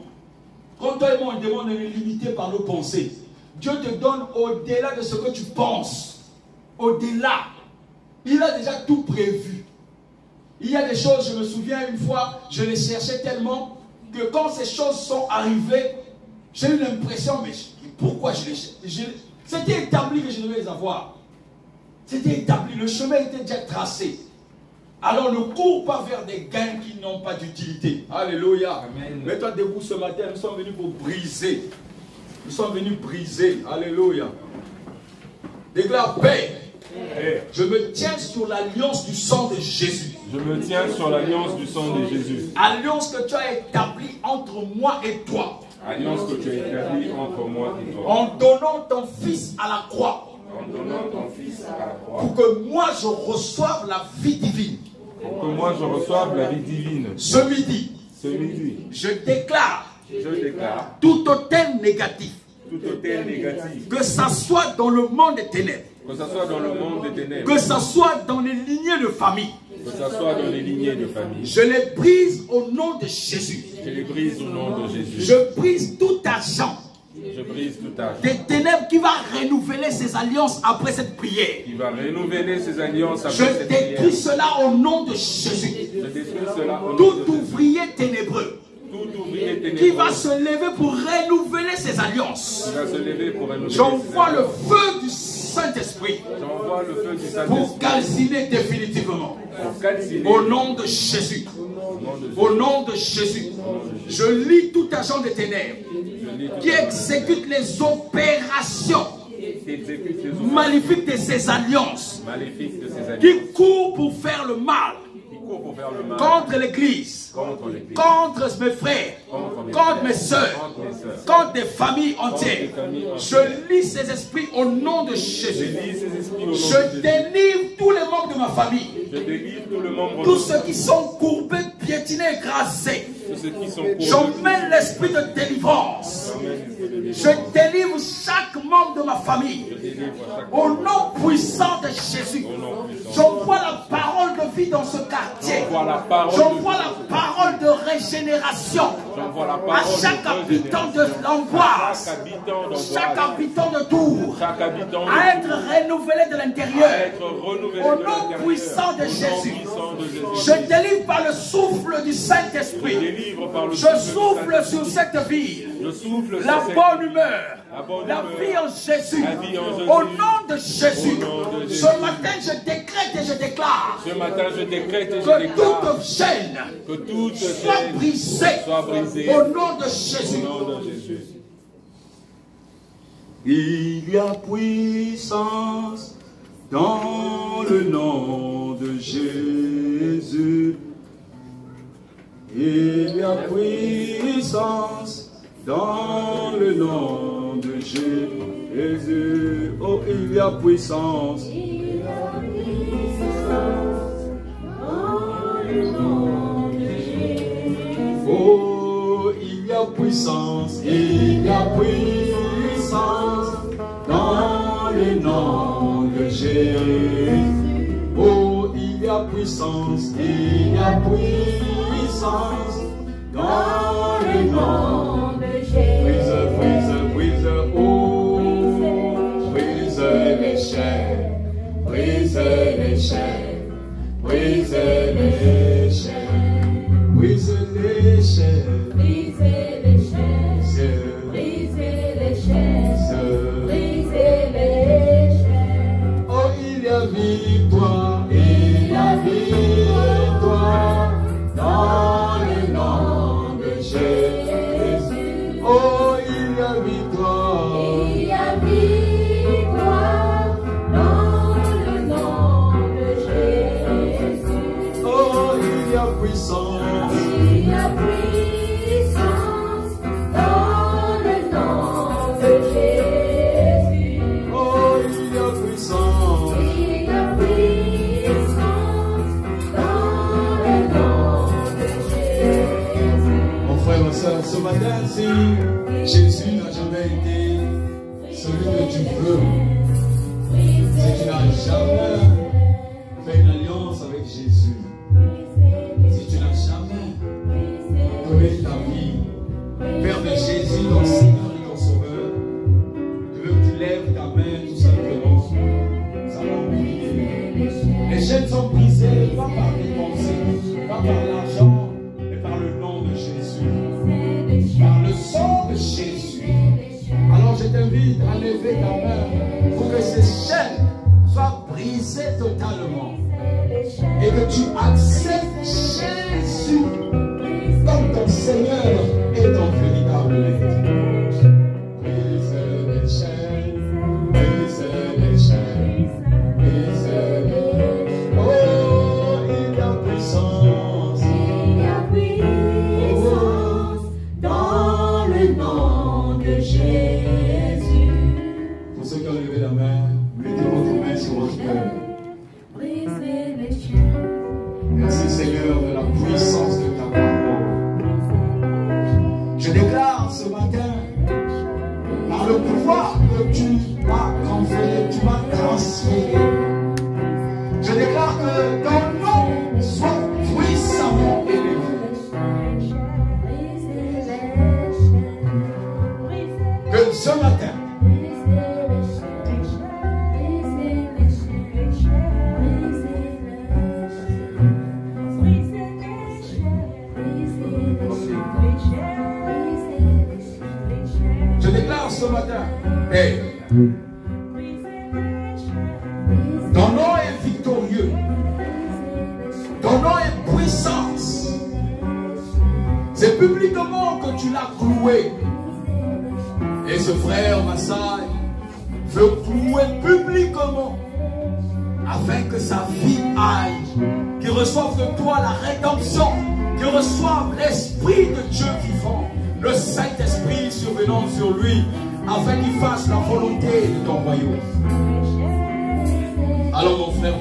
Quand toi et moi on demande, on est limité par nos pensées. Dieu te donne au-delà de ce que tu penses. Au-delà. Il a déjà tout prévu. Il y a des choses, je me souviens une fois, je les cherchais tellement que quand ces choses sont arrivées, j'ai eu l'impression, mais pourquoi je les cherche? C'était établi que je devais les avoir. C'était établi, le chemin était déjà tracé. Alors ne cours pas vers des gains qui n'ont pas d'utilité. Alléluia. Mets-toi debout ce matin, nous sommes venus pour briser. Nous sommes venus briser. Alléluia. Déclare paix. Je me tiens sur l'alliance du sang de Jésus. Je me tiens sur l'alliance du sang de Jésus. Alliance que tu as établie entre moi et toi. Alliance que tu as établie entre moi et toi. En donnant ton fils à la croix. En donnant ton fils à la croix. Pour que moi je reçoive la vie divine. Pour que moi je reçoive la vie divine. Ce midi. Je déclare. Tout autel négatif. Tout autel négatif. Que ça soit dans le monde des ténèbres. Que ça soit dans le monde des ténèbres. Que ça soit dans les lignées de famille. Que ça soit dans les lignées de famille. Je les brise au nom de Jésus. Je les brise au nom de Jésus. Je brise tout argent. Je brise tout argent. Des ténèbres qui va renouveler ses alliances après cette prière. Qui va renouveler ses alliances après cette prière. Je détruis cela au nom de Jésus. Je détruis cela au nom de Jésus. Tout ouvrier ténébreux. tout ouvrier ténébreux qui va se lever pour renouveler ses alliances. qui va se lever pour renouveler J'envoie le feu du Saint-Esprit J'envoie le feu du pour Saint-Esprit calciner définitivement. pour calciner Au nom de Jésus. Au nom de Jésus. Je lis tout agent des ténèbres qui exécute les opérations qui exécute les ouvriers maléfiques de ses alliances, maléfiques de ses alliés qui courent pour faire le mal qui courent pour faire le mal contre l'Église, contre l'Église, contre mes frères, contre mes soeurs, contre mes sœurs. contre des familles entières. Je lis ces esprits au nom de Je Jésus. lis ces esprits au nom de Je Jésus. délivre tous les membres de ma famille, Je délivre tout le membre tous ceux qui sont courbés, piétinés, écrasés. tous ceux qui sont courbés. J'emmène l'esprit de délivrance. Je délivre chaque membre de ma famille. Au nom puissant de Jésus. J'envoie la parole de vie dans ce quartier. J'envoie la parole de régénération J'envoie la à parole chaque de habitant de l'angoisse, chaque habitant d'Angoisse, chaque habitant de Tours, chaque habitant à être renouvelé de à l'intérieur. être renouvelé Au de nom l'intérieur. puissant de Au nom Jésus. puissant de Jésus. Je délivre par le souffle du Saint-Esprit. Délivre par le Je souffle du souffle Saint-Esprit. sur cette ville Je souffle la sur cette bonne humeur, La bonne la humeur. vie en Jésus. La vie en Jésus. Au nom de Jésus. Au nom de Jésus. Ce matin, je décrète et je déclare Ce matin, je décrète et je que déclare toute chaîne que toute soit chaîne brisée soit brisée au nom de Jésus. au nom de Jésus. Il y a puissance dans le nom de Jésus. Il y a puissance dans le nom de Jésus. Oh, il y a puissance. Oh, il y a puissance, il y a puissance dans le nom de Jésus. Oh, il y a puissance, il y a puissance dans le nom de Jésus. Brise, oh, brise les chaînes, brise les chaînes, brise les chaînes, brise les chaînes. Oh, il y a victoire, il y a victoire dans le nom de Jésus. Oh, il y a victoire. Il y a victoire dans le nom de Jésus. Oh, il y a puissance. Il y a puissance dans le nom de Jésus. Oh, il y a puissance. Il y a puissance dans le nom de Jésus. Mon frère, ma soeur, ce matin, si Jésus n'a jamais été celui que tu veux, si tu n'as jamais fait une alliance avec Jésus, si tu n'as jamais donné ta vie, faire de Jésus ton Seigneur et ton Sauveur, je veux que tu lèves ta main tout simplement. Ça va prier. Les chaînes sont brisées, pas par tes pensées, pas par l'argent, mais par le nom de Jésus, par le sang de Jésus. Alors je t'invite à lever ta main pour que ces chaînes soient brisées totalement et que tu acceptes Jésus comme ton Seigneur et ton véritable maître. Brise les chaînes, brise les chaînes, brise les... Oh, il y a puissance. Il y a puissance dans le nom de Jésus. Pour ceux qui ont levé la main, mettez votre main sur votre cœur. Brisez les chaînes. Merci Seigneur de la puissance de ta parole. C'est publiquement que tu l'as cloué. Et ce frère Massai veut clouer publiquement afin que sa vie aille, qu'il reçoive de toi la rédemption, qu'il reçoive l'Esprit de Dieu vivant, le Saint-Esprit survenant sur lui, afin qu'il fasse la volonté de ton royaume. Alors mon frère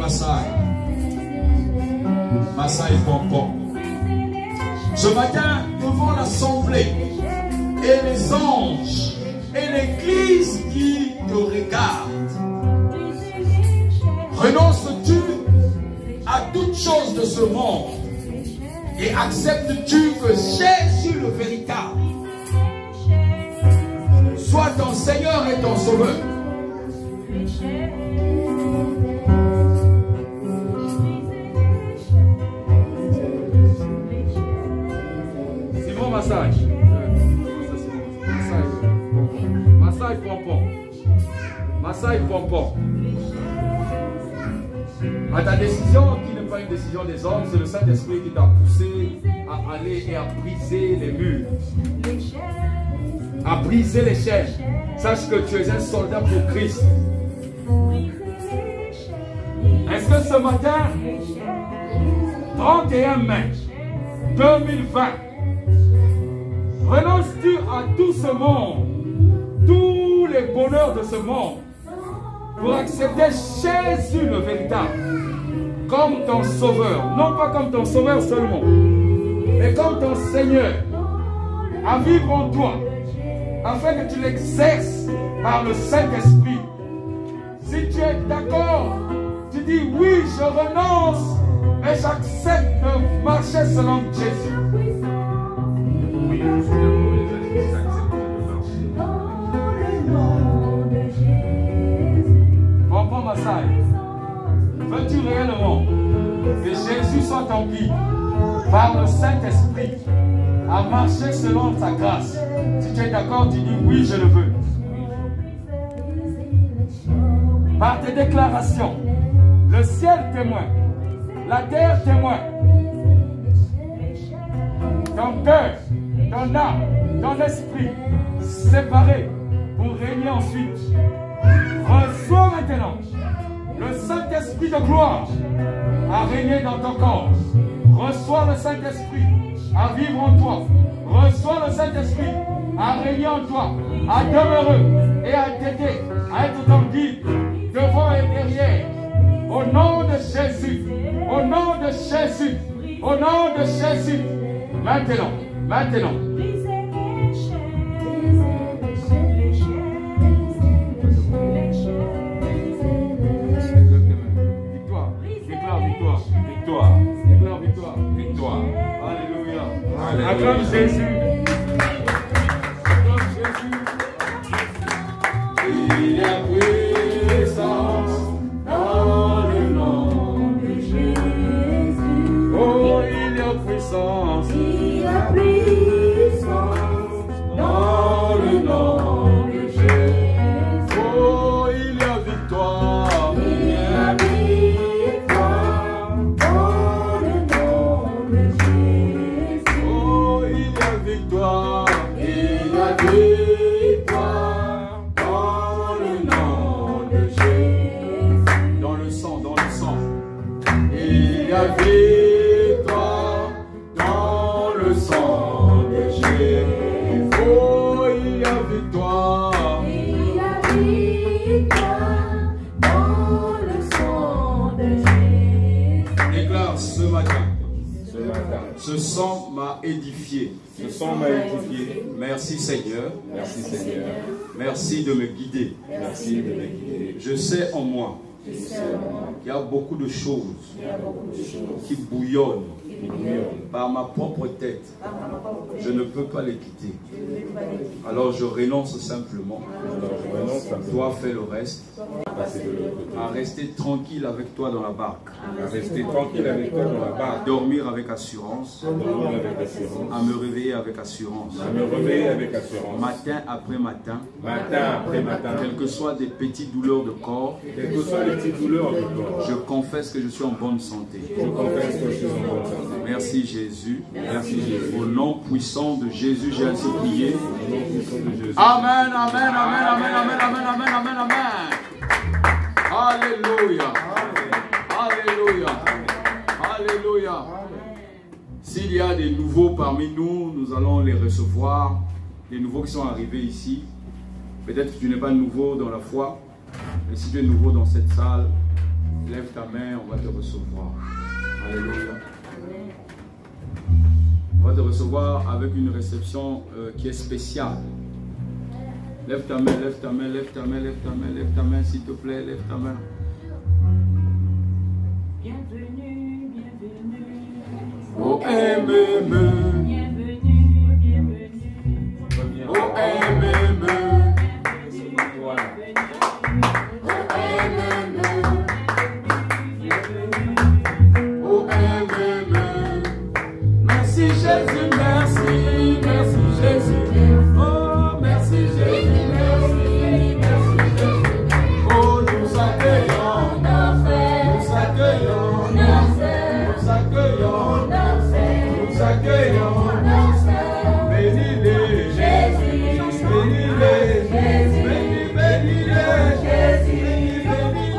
Massai Pompon, ce matin devant l'assemblée et les anges et l'église qui te regarde, renonces-tu à toutes choses de ce monde et acceptes-tu que Jésus le véritable soit ton Seigneur et ton Sauveur? Simon Massai. Massai Pompon. Massai Pompon. À ta décision, qui n'est pas une décision des hommes, c'est le Saint-Esprit qui t'a poussé à aller et à briser les murs, à briser les chaînes. Sache que tu es un soldat pour Christ. Est-ce que ce matin, 31 mai 2020, renonces-tu à tout ce monde, tous les bonheurs de ce monde, pour accepter Jésus le véritable comme ton sauveur? Non pas comme ton sauveur seulement, mais comme ton Seigneur, à vivre en toi, afin que tu l'exerces par le Saint-Esprit. Si tu es d'accord, tu dis oui, je renonce et j'accepte de marcher selon Jésus. Oui, je suis d'accord, j'accepte de marcher. Pompon Massai, veux-tu réellement que Jésus soit ton guide par le Saint-Esprit à marcher selon sa grâce? Si tu es d'accord, tu dis oui, je le veux. Par tes déclarations, le ciel témoin, la terre témoin, ton cœur, ton âme, ton esprit, séparés pour régner ensuite. Reçois maintenant le Saint-Esprit de gloire à régner dans ton corps. Reçois le Saint-Esprit à vivre en toi. Reçois le Saint-Esprit à régner en toi, à demeurer et à t'aider, à être ton guide, devant et derrière. Au nom de Jésus, au nom de Jésus, au nom de Jésus. Maintenant, maintenant. Victoire, déclare victoire, victoire, déclare victoire, victoire. Alléluia. Acclame Jésus. Acclame Jésus. Il y a puissance dans le nom de Jésus. Oh, il y a puissance. Il y a puissance Dans le nom de Jésus. Oh, il y a victoire. Il y a victoire dans le nom de Jésus. Oh, il y a victoire. Il y a victoire dans le nom de Jésus. Dans le sang, dans le sang. Il y a victoire dans le sang de Jésus. Oh, il y a victoire. Il y a victoire dans le sang de Jésus. Déclare ce matin. Ce matin, Ce sang m'a édifié. ce sang m'a édifié. Merci Seigneur. Merci Seigneur. Merci de me guider. Merci de me guider. Je sais en moi qu'il y a beaucoup de choses qui bouillonnent par ma propre tête. Je ne peux pas les quitter. Alors je renonce simplement. Alors je renonce à Toi fais le reste. passer de l'autre côté. À rester tranquille avec toi dans la barque. À rester tranquille avec toi dans la barque. À dormir avec assurance. Dormir avec assurance. À me réveiller avec assurance. À me réveiller avec assurance. Matin après matin. Matin après matin. Quelles que soient des petites douleurs de corps. Quelles que soient les petites douleurs de corps. Je confesse que je suis en bonne santé. Je confesse que je suis en bonne santé. Merci Jésus. Merci Jésus. Au nom puissant de Jésus, j'ai ainsi prié. Au nom puissant de Jésus. Amen, amen, amen, amen, amen, amen, amen, amen, amen. Alléluia. Alléluia. Alléluia. S'il y a des nouveaux parmi nous, nous allons les recevoir. Les nouveaux qui sont arrivés ici. Peut-être que tu n'es pas nouveau dans la foi. Mais si tu es nouveau dans cette salle, lève ta main, on va te recevoir. Alléluia. On va te recevoir avec une réception qui est spéciale. Lève ta main, lève ta main, lève ta main, lève ta main, lève ta main, s'il te plaît, lève ta main. Bienvenue, bienvenue. Oh, bienvenue, Bienvenue. oh, bienvenue. Oh, bienvenue. Merci Jésus, merci, merci Jésus. Oh, merci Jésus, merci, merci Jésus. Oh, nous accueillons, nous accueillons, nous accueillons, nous accueillons. Bénis-les, Jésus, bénis-les, Jésus, bénis-les, Jésus, bénis-les,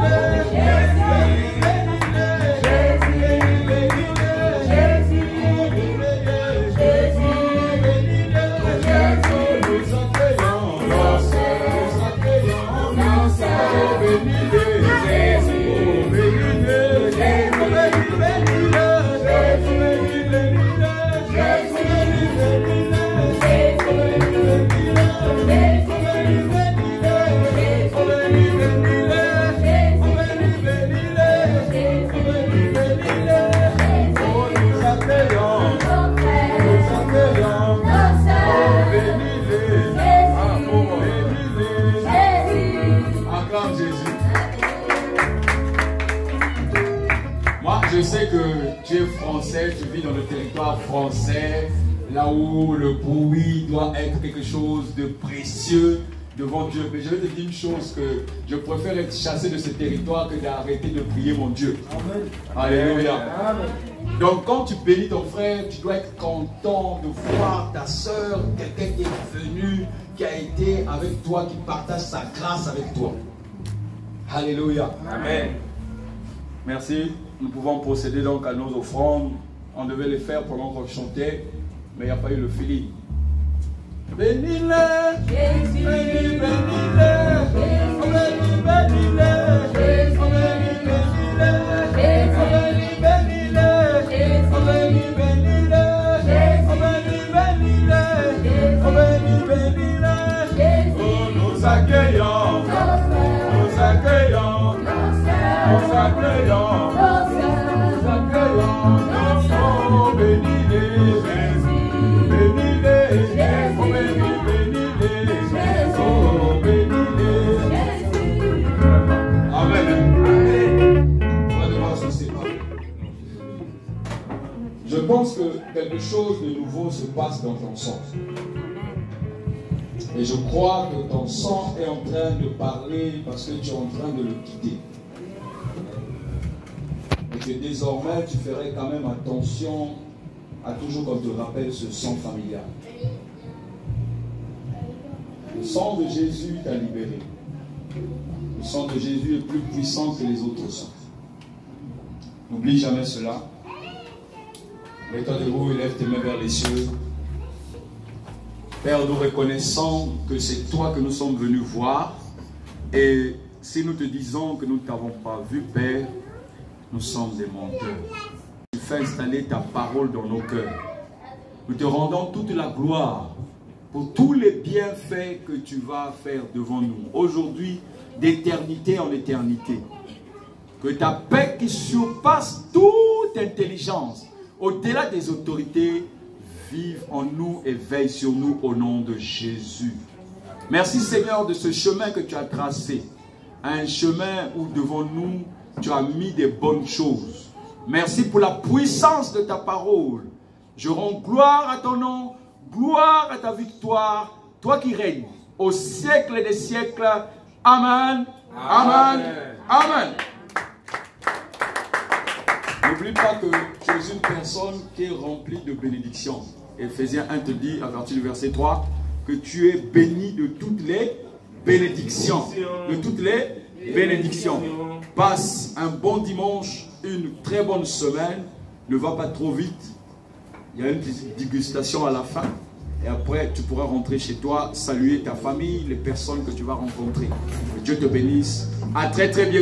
je sais que tu es français, tu vis dans le territoire français, là où le bruit doit être quelque chose de précieux devant Dieu. Mais je vais te dire une chose, que je préfère être chassé de ce territoire que d'arrêter de prier mon Dieu. Amen. Alléluia. Amen. Donc quand tu bénis ton frère, tu dois être content de voir ta soeur, quelqu'un qui est venu, qui a été avec toi, qui partage sa grâce avec toi. Alléluia. Amen. Merci. Nous pouvons procéder donc à nos offrandes. On devait les faire pendant qu'on chantait, mais il n'y a pas eu le feeling. Bénis-les, Jésus, bénis-les, bénis-les, bénis-les, nous accueillons, nous accueillons, nous accueillons. Je pense que quelque chose de nouveau se passe dans ton sang. Et je crois que ton sang est en train de parler parce que tu es en train de le quitter. Et que désormais tu ferais quand même attention à toujours qu'on te rappelle ce sang familial. Le sang de Jésus t'a libéré. Le sang de Jésus est plus puissant que les autres sangs. N'oublie jamais cela. Mets-toi debout et lève tes mains vers les cieux. Père, nous reconnaissons que c'est toi que nous sommes venus voir. Et si nous te disons que nous ne t'avons pas vu, Père, nous sommes des menteurs. Tu fais installer ta parole dans nos cœurs. Nous te rendons toute la gloire pour tous les bienfaits que tu vas faire devant nous. Aujourd'hui, d'éternité en éternité. Que ta paix qui surpasse toute intelligence, au-delà des autorités, vive en nous et veille sur nous au nom de Jésus. Merci Seigneur de ce chemin que tu as tracé. un chemin où devant nous, tu as mis des bonnes choses. Merci pour la puissance de ta parole. Je rends gloire à ton nom, gloire à ta victoire, toi qui règnes au siècle des siècles. Amen, amen, amen. N'oublie pas que tu es une personne qui est remplie de bénédictions. Éphésiens 1 te dit, à partir du verset 3, que tu es béni de toutes les bénédictions. De toutes les bénédictions. Passe un bon dimanche, une très bonne semaine. Ne va pas trop vite. Il y a une petite dégustation à la fin. Et après, tu pourras rentrer chez toi, saluer ta famille, les personnes que tu vas rencontrer. Que Dieu te bénisse. À très très bientôt.